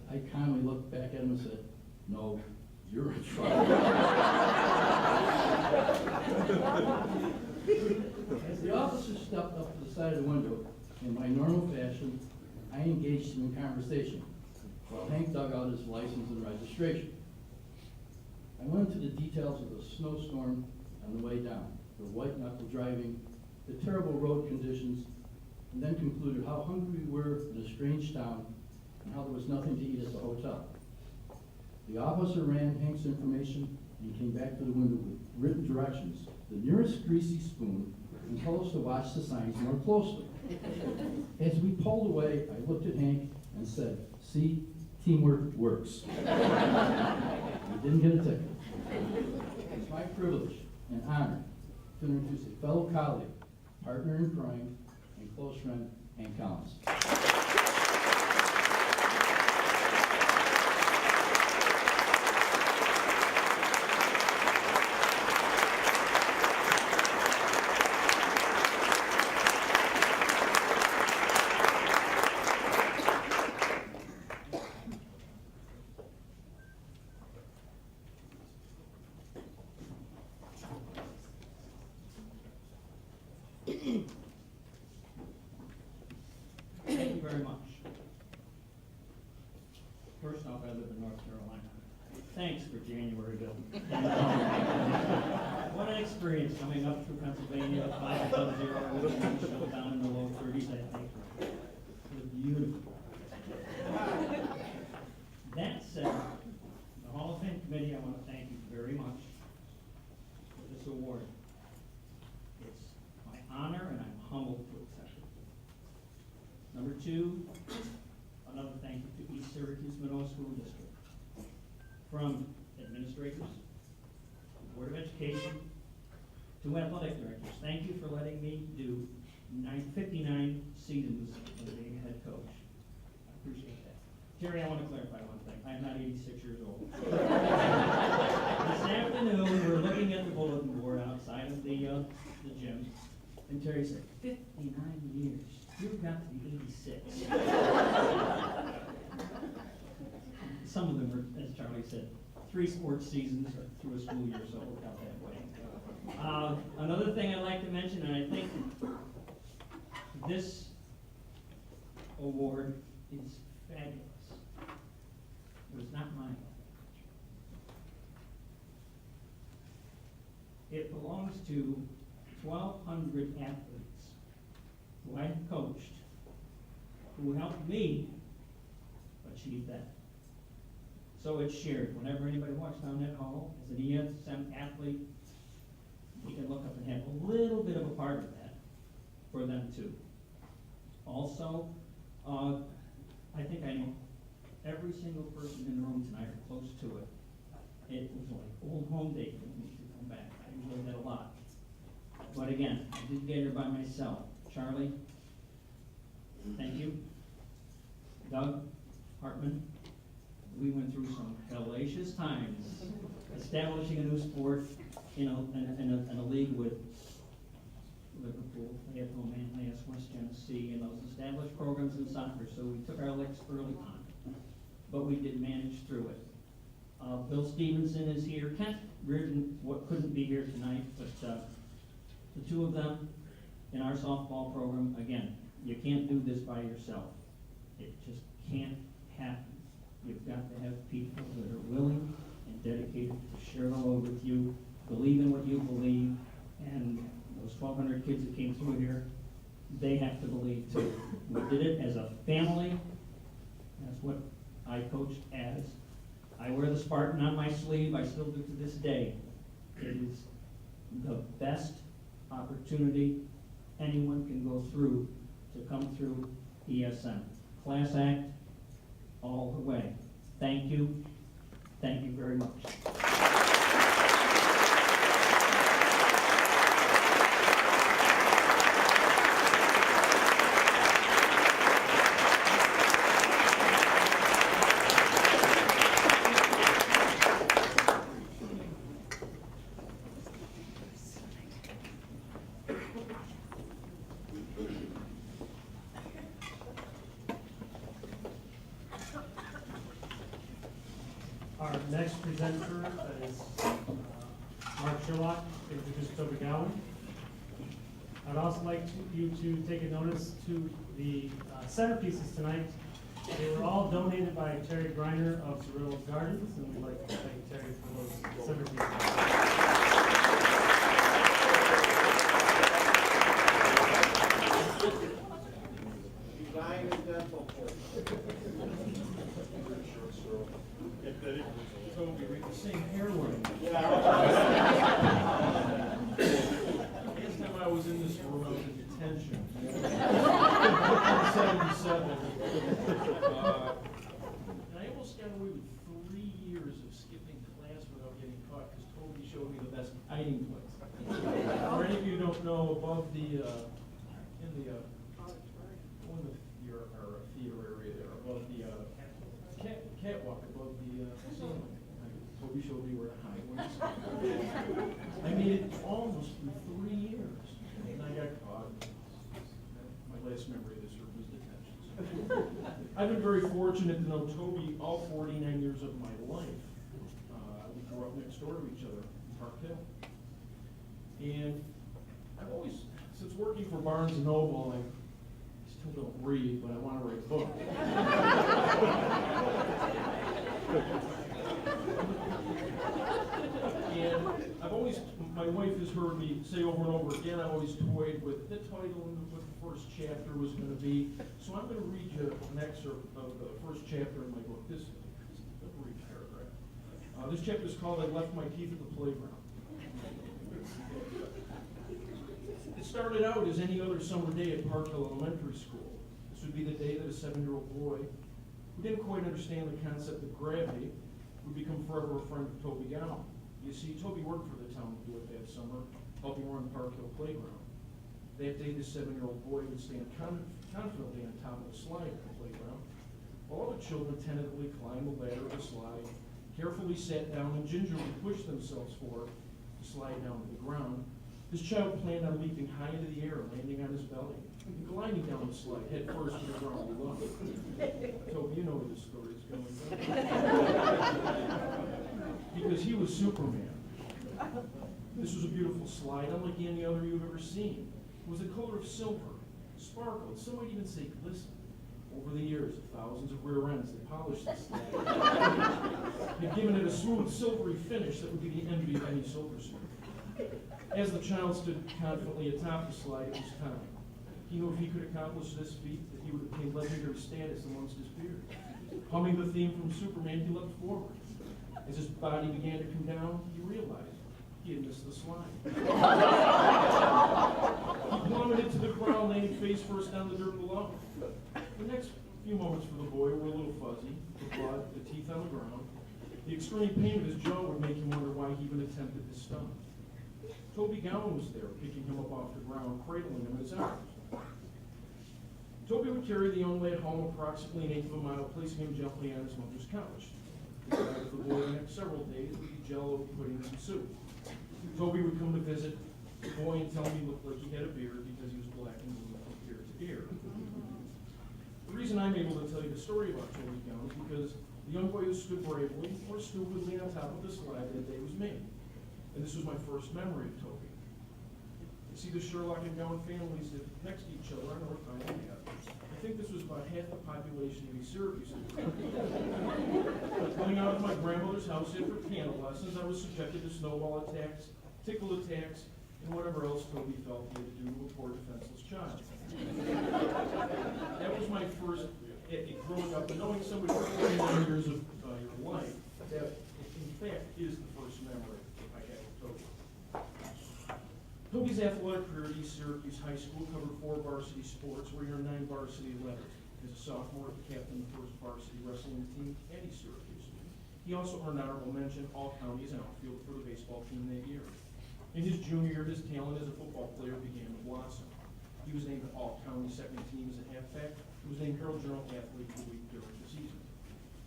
I calmly looked back at him and said, "No, you're in trouble." As the officer stepped up to the side of the window, in my normal fashion, I engaged him in conversation, while Hank dug out his license and registration. I went into the details of the snowstorm on the way down, the white knuckle driving, the terrible road conditions, and then concluded how hungry we were in a strange town and how there was nothing to eat at the hotel. The officer ran Hank's information and came back to the window with written directions, the nearest greasy spoon, and told us to watch the signs more closely. As we pulled away, I looked at Hank and said, "See, teamwork works." We didn't get a ticket. It's my privilege and honor to introduce a fellow colleague, partner in crime, and close friend, Hank Collins. Thank you very much. First off, I live in North Carolina. Thanks for January, Bill. What an experience coming up through Pennsylvania, 5-0 with a wind chill down in the low 30s, I think. It was beautiful. That said, the Hall of Fame Committee, I want to thank you very much for this award. It's my honor and I'm humbled to accept it. Number 2, another thank you to East Syracuse Monroe School District. From administrators, Board of Education, to athletic directors, thank you for letting me do 59 seasons of being a head coach. I appreciate that. Terry, I want to clarify one thing. I am not 86 years old. This afternoon, we're looking at the bulletin board outside of the gym, and Terry said, 59 years. You've got to be 86. Some of them are, as Charlie said, 3 sports seasons through a school year, so it worked out that way. Another thing I'd like to mention, and I think this award is fabulous. It was not mine. It belongs to 1,200 athletes who I have coached, who helped me achieve that. So it's shared. Whenever anybody walks down that hall as an ESM athlete, we can look up and have a little bit of a part of that for them too. Also, I think I know every single person in the room tonight or close to it. It was like old home day for me to come back. I usually did a lot. But again, I didn't get here by myself. Charlie, thank you. Doug Hartman, we went through some hellacious times establishing a new sport in a league with Liverpool, Fayetteville, Manlius, West Genesee, and those established programs in soccer. So we took our licks early on, but we did manage through it. Bill Stevenson is here. Kent Reardon couldn't be here tonight, but the two of them in our softball program, again, you can't do this by yourself. It just can't happen. You've got to have people that are willing and dedicated to share the load with you, believe in what you believe, and those 1,200 kids that came through here, they have to believe too. We did it as a family. That's what I coached as. I wear the Spartan on my sleeve. I still do to this day. It is the best opportunity anyone can go through to come through ESM. Class act all the way. Thank you. Thank you very much. Our next presenter is Mark Sherlock, introduce Toby Gowan. I'd also like you to take a notice to the centerpieces tonight. They were all donated by Terry Griner of Cirillo Gardens, and we'd like to thank Terry for those centerpieces. Design and dental. Toby, we have the same hairline. Last time I was in this room, I was in detention. 77. And I almost got away with 3 years of skipping class without getting caught because Toby showed me the best hiding place. For any of you who don't know, above the, our theater area there, above the catwalk above the ceiling. Toby showed me where to hide. I made it almost through 3 years, and I got caught. My last memory of this was detention. I've been very fortunate to know Toby all 49 years of my life. We grew up next door to each other in Park Hill. And I've always, since working for Barnes & Noble, I still don't read, but I want to write a book. And I've always, my wife has heard me say over and over again, I've always toyed with the title and what the first chapter was going to be. So I'm going to read you an excerpt of the first chapter in my book. This is a brief paragraph. This chapter is called I Left My Teeth at the Playground. It started out as any other summer day at Park Hill Elementary School. This would be the day that a 7-year-old boy who didn't quite understand the concept of gravity would become forever a friend of Toby Gowan. You see, Toby worked for the town of DeWitt that summer, helping run the Park Hill playground. That day, this 7-year-old boy would stand confidently on top of the slide at the playground, while other children tentatively climbed the ladder of the slide, carefully sat down and gingerly pushed themselves forward to slide down to the ground. This child planned on leaping high into the air, landing on his belly, and gliding down the slide, head first to the ground below. Toby, you know where this story is going. Because he was Superman. This was a beautiful slide, unlike any other you've ever seen. It was the color of silver, sparkled, some might even say glistened. Over the years, thousands of rear ends that polished this slide had given it a smooth, silvery finish that would be the envy of any silversmith. As the child stood confidently atop the slide, it was time. He knew if he could accomplish this feat, that he would obtain legendary status amongst his peers. Humming the theme from Superman, he leapt forward. As his body began to come down, he realized He had missed the slide. He plummeted to the ground, laying face first down the dirt below. The next few moments for the boy were a little fuzzy, the blood, the teeth on the ground. The extreme pain of his jaw would make him wonder why he even attempted to stop. Toby Gowan was there, picking him up off the ground, cradling him in his arms. Toby would carry the young lad home approximately an eighth of a mile, placing him gently on his mother's couch. The diet of the boy the next several days would be Jell-O, pudding, and soup. Toby would come to visit the boy and tell him he looked like he had a beard because he was black and blue from ear to ear. The reason I'm able to tell you the story about Toby Gowan is because the young boy who stood bravely or stupidly on top of the slide that day was me. And this was my first memory of Toby. You see, the Sherlock and Gowan families lived next to each other on North Island Ave. I think this was about half the population of East Syracuse. Coming out of my grandmother's house after piano lessons, I was subjected to snowball attacks, tickle attacks, and whatever else Toby felt he had to do to a poor defenseless child. That was my first, growing up and knowing somebody for 49 years of your life, that in fact is the first memory I have of Toby. Toby's athletic career at East Syracuse High School covered 4 varsity sports, where he earned 9 varsity letters. As a sophomore, he captained the first varsity wrestling team at East Syracuse. He also earned honorable mention All-County as an outfielder for the baseball team that year. In his junior year, his talent as a football player began to blossom. He was named the All-County second team as a halfback. He was named Herald Journal Athlete of the Week during the season.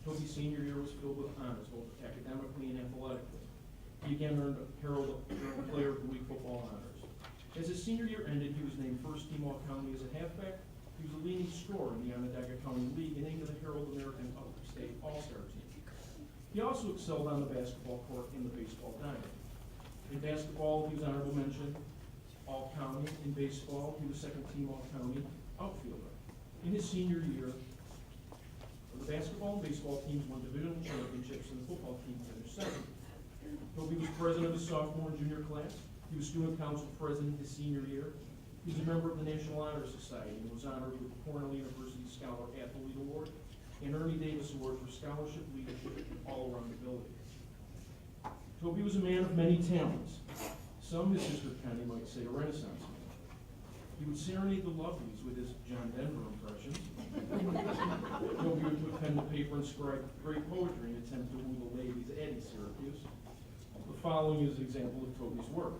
Toby's senior year was filled with honors, both academically and athletically. He again earned a Herald Journal Player of the Week football honors. As his senior year ended, he was named first team All-County as a halfback. He was a leading scorer in the Onondaga County League and named to the Herald American Upper State All-Star team. He also excelled on the basketball court in the baseball diamond. In basketball, he was honorable mention All-County. In baseball, he was second team All-County outfielder. In his senior year, the basketball and baseball teams won divisional championships, and the football team finished second. Toby was president of his sophomore and junior class. He was student council president his senior year. He was a member of the National Honor Society and was honored with the Cornell University Scholar Athlete Award and Ernie Davis Award for scholarship, leadership, and all-around ability. Toby was a man of many talents. Some, his sister Connie might say, a Renaissance man. He would serenade the lovelies with his John Denver impressions. Toby would put pen to paper and scribe great poetry and attempt to woo the ladies at East Syracuse. The following is an example of Toby's work.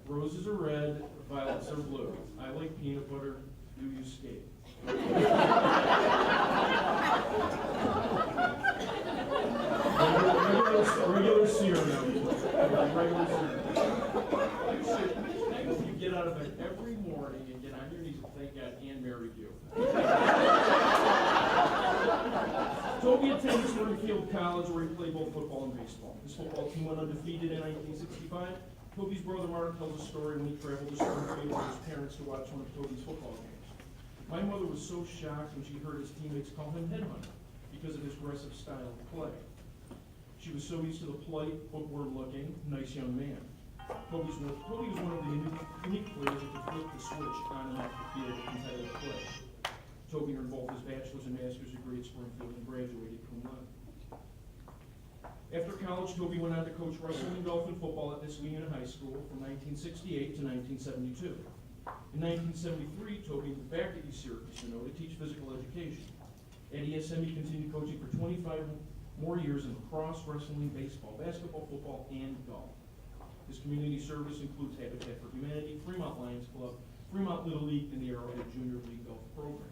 Roses are red, violets are blue. I like peanut butter, do you skate? Regular seer now. Regular seer. You get out of bed every morning and get on your knees and thank God Ann married you. Toby attended Springfield College, where he played both football and baseball. His football team went undefeated in 1965. Toby's brother Mark tells a story when he traveled to Springfield with his parents to watch one of Toby's football games. My mother was so shocked when she heard his teammates call him headhunter because of his aggressive style of play. She was so used to the polite, bookworm-looking, nice young man. Toby was one of the unique players that could flip the switch on and off the field of competitive play. Toby earned both his bachelor's and master's degree at Springfield and graduated cum laude. After college, Toby went on to coach wrestling and golf and football at Niskayuna High School from 1968 to 1972. In 1973, Toby moved back to East Syracuse to teach physical education. At ESM, he continued coaching for 25 more years in lacrosse, wrestling, baseball, basketball, football, and golf. His community service includes Habitat for Humanity, Fremont Lions Club, Fremont Little League, and the Arrowhead Junior League Golf Program.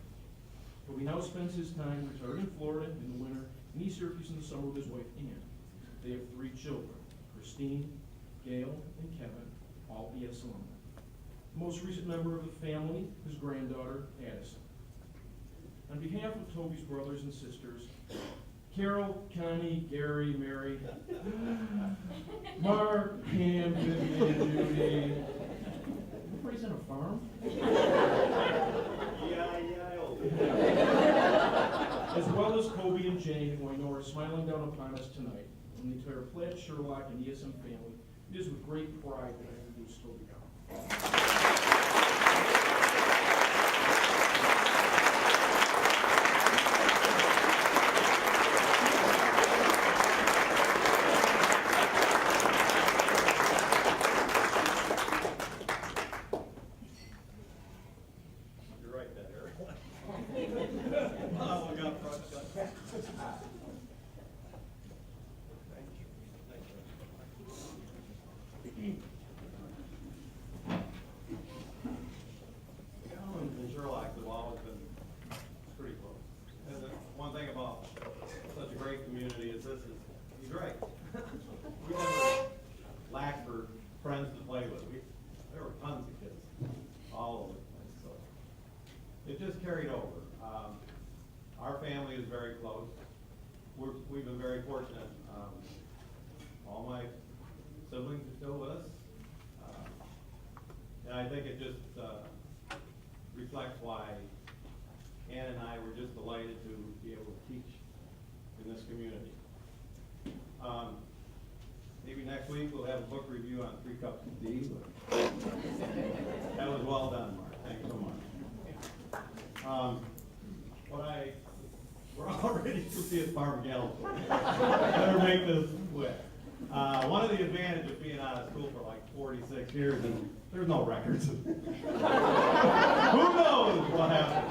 Toby now spends his time retired in Florida in the winter, in East Syracuse in the summer with his wife, Ann. They have 3 children, Christine, Gail, and Kevin, all ES alumni. The most recent member of the family, his granddaughter, Addison. On behalf of Toby's brothers and sisters, Carol, Connie, Gary, Mary, Mark, Pam, Vivian, Judy. Everybody's on a farm? As well as Kobe and Jane, who I know are smiling down upon us tonight, and the entire Platt, Sherlock, and ESM family, it is with great pride that I introduce Toby Gowan. Alan and Sherlock have always been pretty close. And the one thing about such a great community as this is, he's right. We never lacked for friends to play with. There were tons of kids all over the place, so it just carried over. Our family is very close. We've been very fortunate. All my siblings are still with us. And I think it just reflects why Ann and I were just delighted to be able to teach in this community. Maybe next week we'll have a book review on 3 Cups of Tea. That was well done, Mark. Thank you so much. We're all ready to see it Farmingdale. Better make this quick. One of the advantages of being out of school for like 46 years is there's no records. Who knows what happened?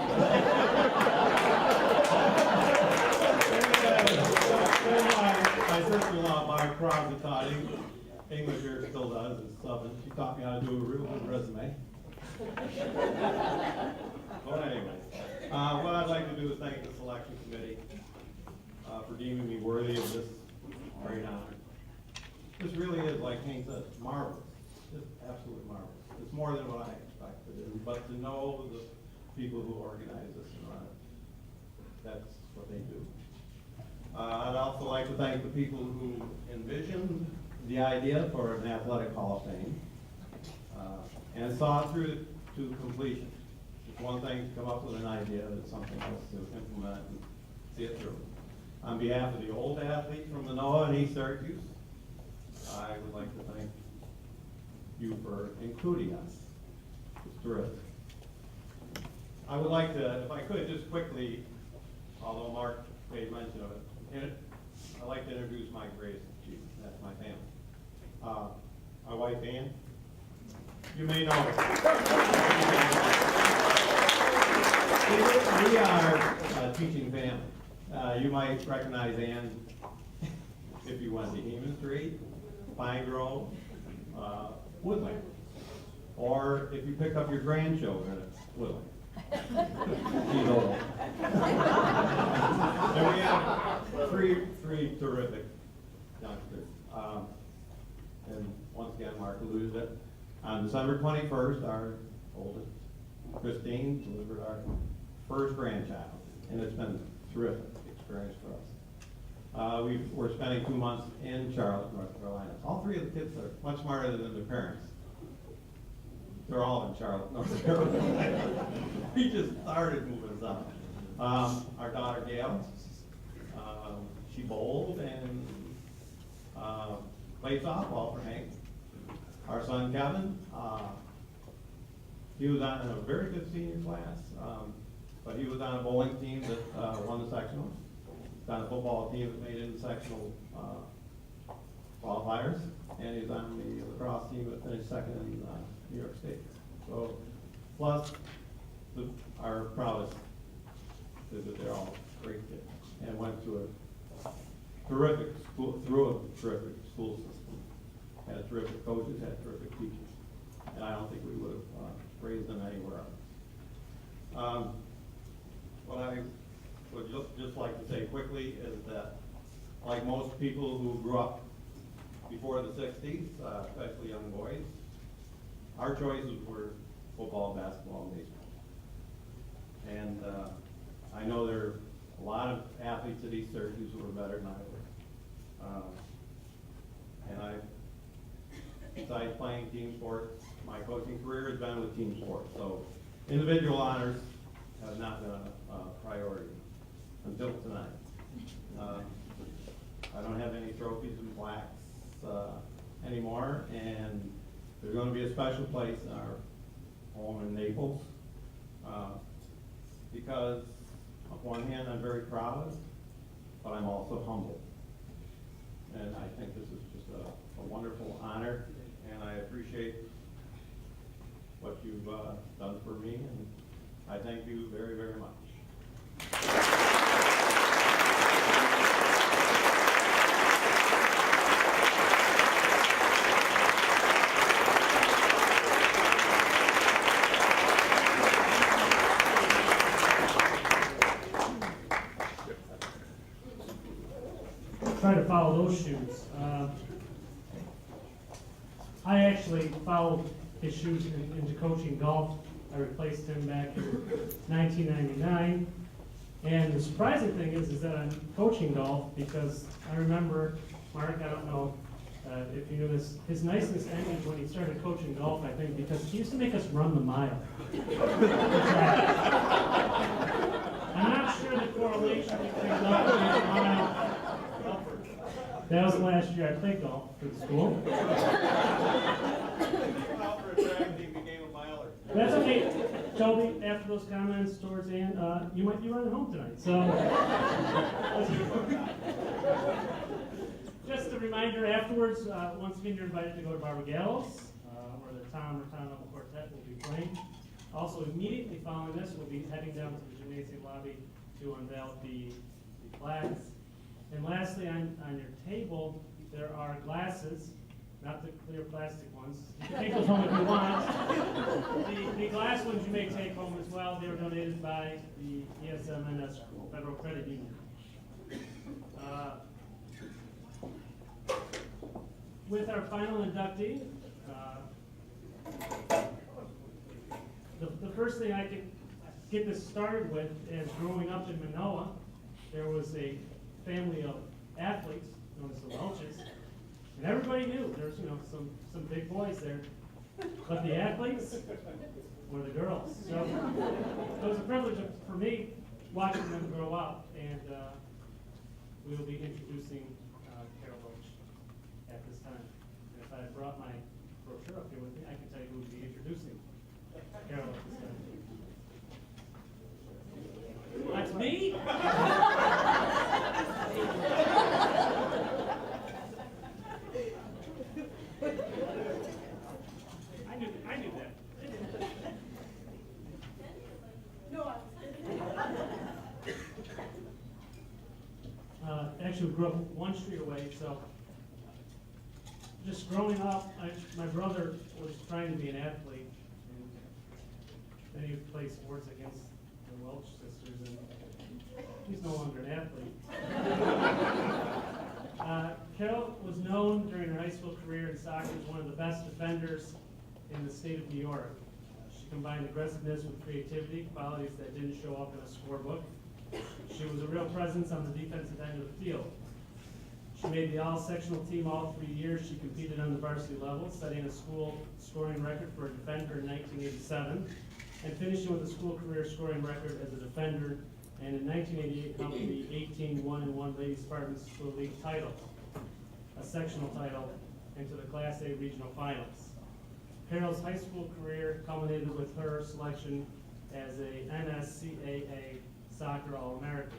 My sister-in-law, Barb Krause, who taught English here, still does, is subbing. She taught me how to do a real good resume. But anyway, what I'd like to do is thank the selection committee for deeming me worthy of this great honor. This really is, like Hank said, marvelous, just absolutely marvelous. It's more than what I expected, but to know the people who organize this and run it, that's what they do. I'd also like to thank the people who envisioned the idea for an athletic hall of fame and saw it through to completion. It's one thing to come up with an idea, it's something else to implement and see it through. On behalf of the old athletes from the NOAA and East Syracuse, I would like to thank you for including us. It's terrific. I would like to, if I could, just quickly, although Mark made mention of it, I'd like to introduce my greatest achievement. That's my family. My wife, Ann. You may know her. We are a teaching family. You might recognize Ann if you went to Heman Street, Pine Grove, Woodland, or if you pick up your grandchildren at Woodland. She's old. And we have three terrific youngsters. And once again, Mark alluded it. On December 21st, our oldest, Christine, delivered our first grandchild, and it's been a terrific experience for us. We're spending 2 months in Charlotte, North Carolina. All 3 of the kids are much smarter than their parents. They're all in Charlotte, North Carolina. We just started moving us up. Our daughter Gail, she bowled and played softball for Hank. Our son Kevin, he was on a very good senior class, but he was on a bowling team that won the sectionals. He's on a football team that made it in sectional qualifiers, and he's on the lacrosse team that finished second in New York State. So, plus, our proudest is that they're all great kids and went to a terrific school, system. Had terrific coaches, had terrific teachers, and I don't think we would have raised them anywhere else. What I would just like to say quickly is that, like most people who grew up before the 60s, especially young boys, our choices were football, basketball, and baseball. And I know there are a lot of athletes at East Syracuse who are better than I were. Besides playing team sports, my coaching career has been with team sports. So individual honors have not been a priority until tonight. I don't have any trophies and plaques anymore, and there's going to be a special place in our home in Naples because on one hand I'm very proud, but I'm also humble. And I think this is just a wonderful honor, and I appreciate what you've done for me, and I thank you very, very much. try to follow those shoes. I actually followed his shoes into coaching golf. I replaced him back in 1999. And the surprising thing is that I'm coaching golf because I remember, Mark, I don't know if you knew this, his niceness ended when he started coaching golf, I think, because he used to make us run the mile. I'm not sure the correlation between golf and mile. That was the last year I played golf for the school. That's okay, Toby, after those comments towards the end, you might be running home tonight, so. Just a reminder afterwards, once again, you're invited to go to Barbara Gallows, where the Tom or Tom Level Quartet will be playing. Also, immediately following this, we'll be heading down to the gymnasium lobby to unveil the flags. And lastly, on your table, there are glasses, not the clear plastic ones. You can take those home if you want. The glass ones you may take home as well. They were donated by the ESMNS Federal Credit Union. With our final inductee, the first thing I could get this started with is growing up in Manoa, there was a family of athletes known as the Welches, and everybody knew there was some big boys there, but the athletes were the girls. So it was a privilege for me watching them grow up, and we will be introducing Carol Welch at this time. And if I brought my brochure up here with me, I can tell you who will be introducing Carol at this time. That's me? I knew that. Actually, we grew up one street away, so just growing up, my brother was trying to be an athlete, and then he would play sports against the Welch sisters, and he's no longer an athlete. Carol was known during her high school career in soccer as one of the best defenders in the state of New York. She combined aggressiveness with creativity, qualities that didn't show up in a scorebook. She was a real presence on the defensive end of the field. She made the all-sectional team all 3 years. She competed on the varsity level, setting a school scoring record for a defender in 1987, and finishing with a school career scoring record as a defender, and in 1988 helped the 18-1-1 Lady Spartans School League title, a sectional title, into the Class A regional finals. Carol's high school career culminated with her selection as a NSCAA Soccer All-American.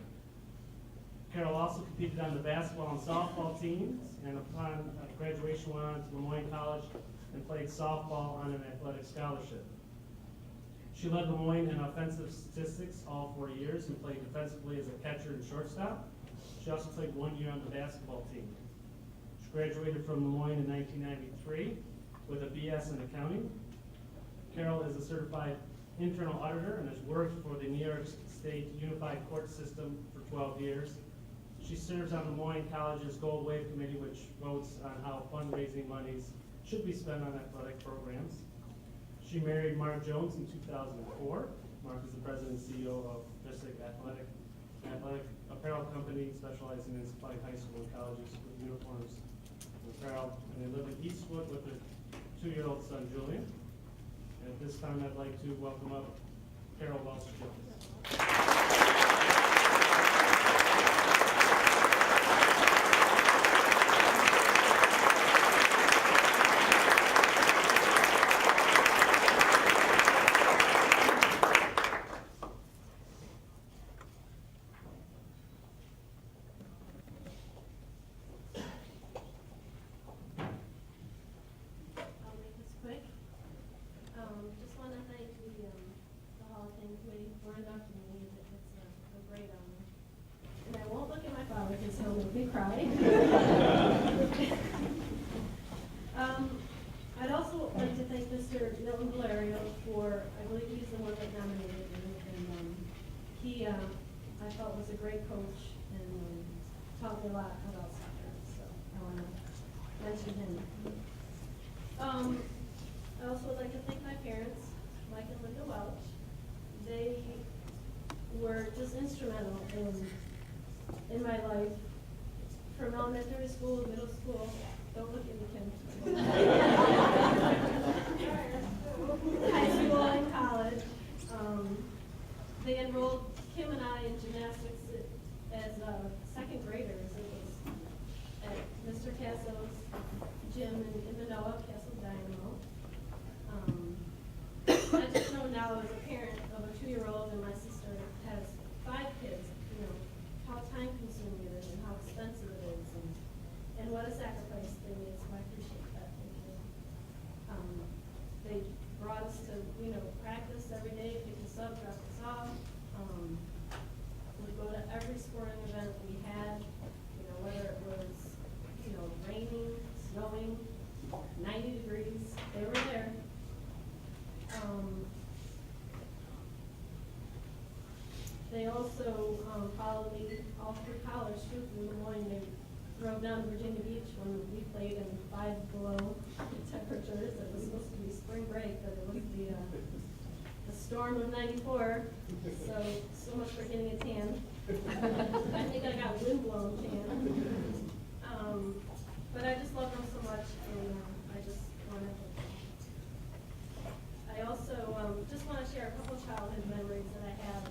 Carol also competed on the basketball and softball teams, and upon graduation went on to Lemoyne College and played softball on an athletic scholarship. She led Lemoyne in offensive statistics all 4 years and played defensively as a catcher and shortstop. She also played 1 year on the basketball team. She graduated from Lemoyne in 1993 with a BS in accounting. Carol is a certified internal auditor and has worked for the New York State Unified Court System for 12 years. She serves on Lemoyne College's Gold Wave Committee, which votes on how fundraising monies should be spent on athletic programs. She married Mark Jones in 2004. Mark is the president and CEO of Mystic Athletic apparel company specializing in supplying high school and colleges with uniforms and apparel. And they live in Eastwood with their 2-year-old son, Julian. And at this time, I'd like to welcome up Carol Welch Jones. Just want to thank the Hall of Fame committee for inducting me. It's a great honor. And I won't look at my father because he'll make me cry. I'd also like to thank Mr. Milton Valerio for, I believe he's the one that nominated me. And he, I felt, was a great coach and taught me a lot about soccer. want to mention him. I also would like to thank my parents, Mike and Linda Welch. They were just instrumental in my life, from elementary school to middle school. Don't look at me, Kim. High school and college. They enrolled Kim and I in gymnastics as second graders. It was at Mr. Casso's gym in Manoa, Casso Dynamo. I just know now as a parent of a 2-year-old, and my sister has 5 kids, how time consuming it is and how expensive it is, and what a sacrifice they made, so I appreciate that. Thank you. They brought us to, practice every day, pick us up, drop us off. We go to every sporting event we had, whether it was, raining, snowing, 90 degrees, they were there. They also followed me all through college, too, in the morning. They drove down to Virginia Beach when we played in 5 below temperatures. It was supposed to be spring break, but it was the storm of '94. So much for getting a tan. I think I got windblown tan. But I just love them so much, and I just want to. I also just want to share a couple childhood memories that I have.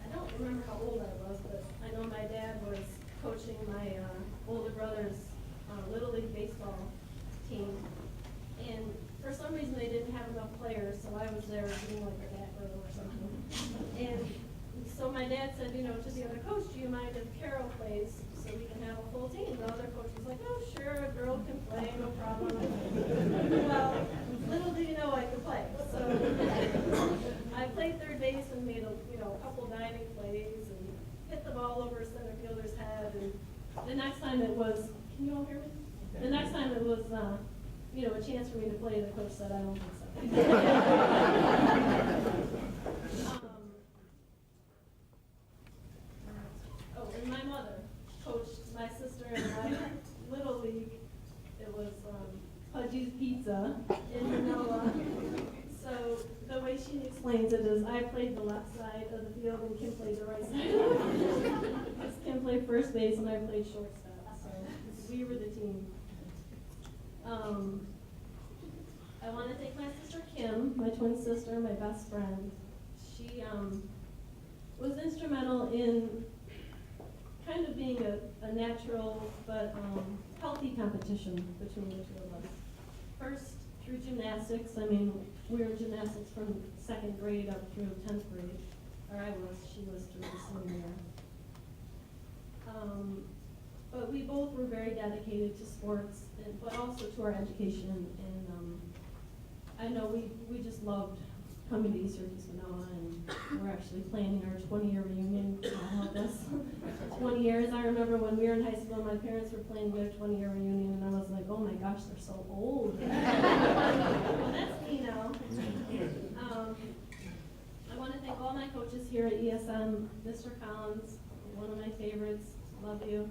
I don't remember how old I was, but I know my dad was coaching my older brother's Little League baseball team. And for some reason, they didn't have enough players, so I was there doing like a back row or something. And so my dad said, to the other coach, do you mind if Carol plays so we can have a full team? The other coach was like, oh, sure, a girl can play, no problem. Well, little do you know I could play. So I played third base and made a couple diving plays and hit the ball over a center fielder's head. And the next time it was, can you all hear me? The next time it was, a chance for me to play, the coach said, I don't think so. And my mother coached my sister and my Little League. It was Pudgy's Pizza in Manoa. So the way she explains it is I played the left side of the field and Kim played the right side. Kim played first base and I played shortstop. So we were the team. I want to thank my sister Kim, my twin sister, my best friend. She was instrumental in kind of being a natural but healthy competition between the two of us. First, through gymnastics. We were in gymnastics from 2nd grade up through 10th grade. Or she was through the senior year. But we both were very dedicated to sports, but also to our education. And I know we just loved coming to East Syracuse, Manoa, and we're actually planning our 20-year reunion. God help us. 20 years. I remember when we were in high school, my parents were planning their 20-year reunion, and I was like, oh my gosh, they're so old. Well, that's me now. I want to thank all my coaches here at ESM. Mr. Collins, one of my favorites, love you.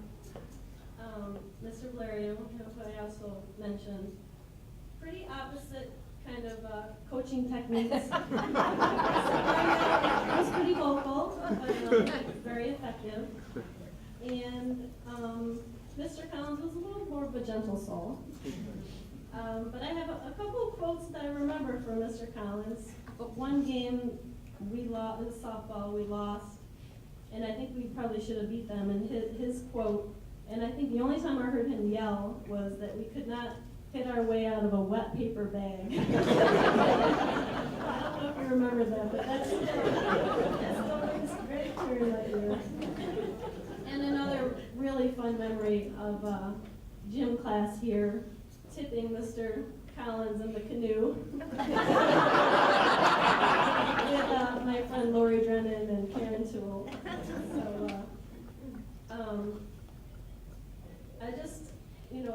Mr. Valerio, who I also mentioned. Pretty opposite kind of coaching techniques. He was pretty vocal, but very effective. And Mr. Collins was a little more of a gentle soul. But I have a couple of quotes that I remember from Mr. Collins. One game we lost, in softball, we lost, and I think we probably should have beat them. And his quote, and I think the only time I heard him yell was that we could not hit our way out of a wet paper bag. I don't know if you remember that, but that's still rings very clear in my ear. And another really fun memory of gym class here, tipping Mr. Collins in the canoe with my friend Lori Drennan and Karen Toole. So I just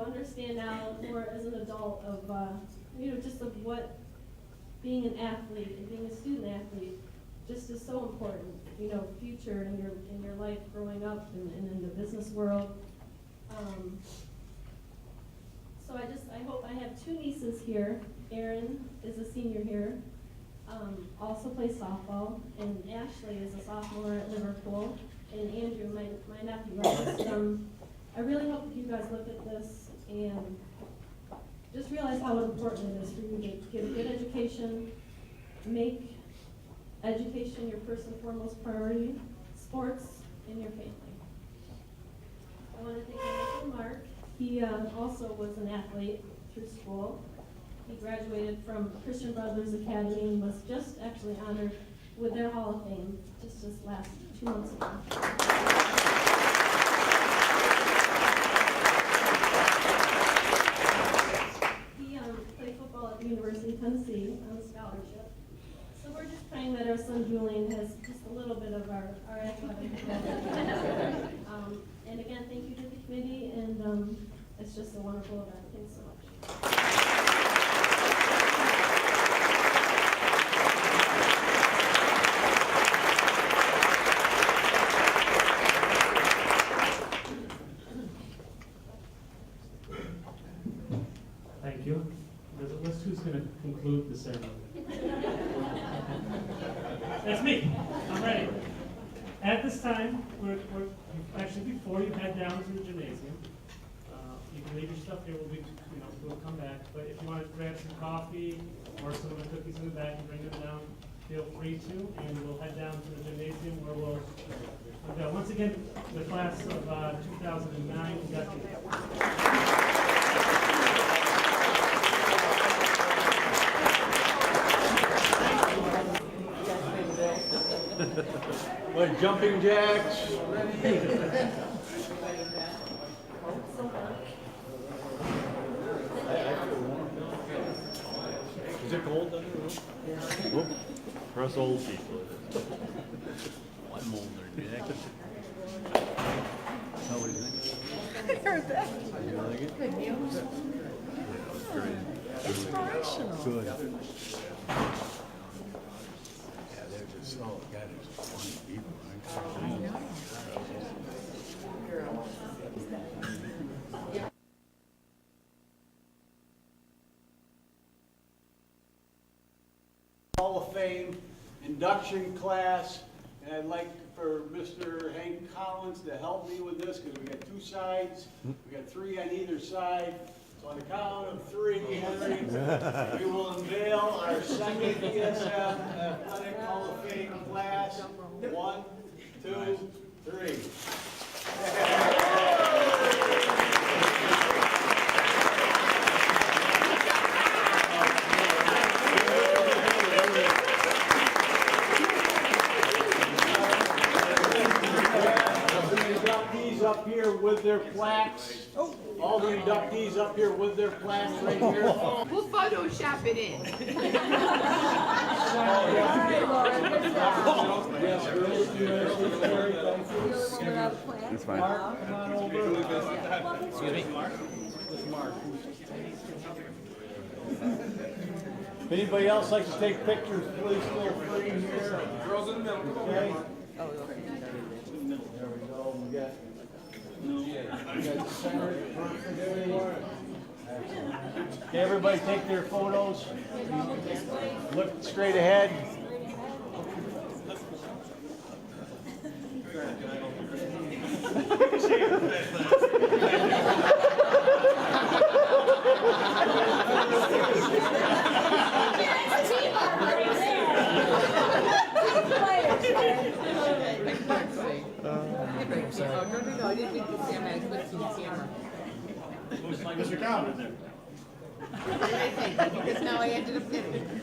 understand now more as an adult of, just of what being an athlete and being a student athlete just is so important, future in your life growing up and in the business world. So I hope I have two nieces here. Erin is a senior here, also plays softball, and Ashley is a sophomore at Liverpool, and Andrew, my nephew, right? I really hope that you guys look at this and just realize how important it is for you to get a good education, make education your first and foremost priority, sports, and your family. I want to thank my uncle Mark. He also was an athlete through school. He graduated from Christian Brothers Academy and was just actually honored with their Hall of Fame just this last 2 months ago. He played football at the University of Tennessee on a scholarship. So we're just praying that our son Julian has just a little bit of our athletic development. And again, thank you to the committee, and it's just a wonderful event. Thanks so much. Thank you. There's a list who's going to conclude the ceremony. That's me. I'm ready. At this time, actually before you head down to the gymnasium, you can leave your stuff here. We'll come back. But if you want to grab some coffee or some of the cookies in the back and bring them down, feel free to. And we'll head down to the gymnasium where we'll go. Once again, the class of 2009 Like jumping jacks. Is it cold down there? Yeah. For us old people. I'm older, Jack. How do you think? I heard that. You like it? Good news. Yeah, it's great. Inspirational. Good. Yeah, they're just, oh, God, there's 20 people, right? I know. Hall of Fame induction class, and I'd like for Mr. Hank Collins to help me with this, because we got two sides, we got three on either side. So on the count of three, Henry, we will unveil our second ESM Athletic Hall of Fame class. 1, 2, 3. Up here with their plaques. All the inductees up here with their plaques right here. We'll Photoshop it in. That's fine. Mark, come on over. Excuse me. Mark. If anybody else likes to take pictures, please feel free here. Girls in the middle, come over. Okay? There we go. We got centered perfectly. Okay, everybody take their photos. Look straight ahead. No, I didn't mean to see him. I was with the camera. Looks like Mr. Collins there. Because now I ended up getting.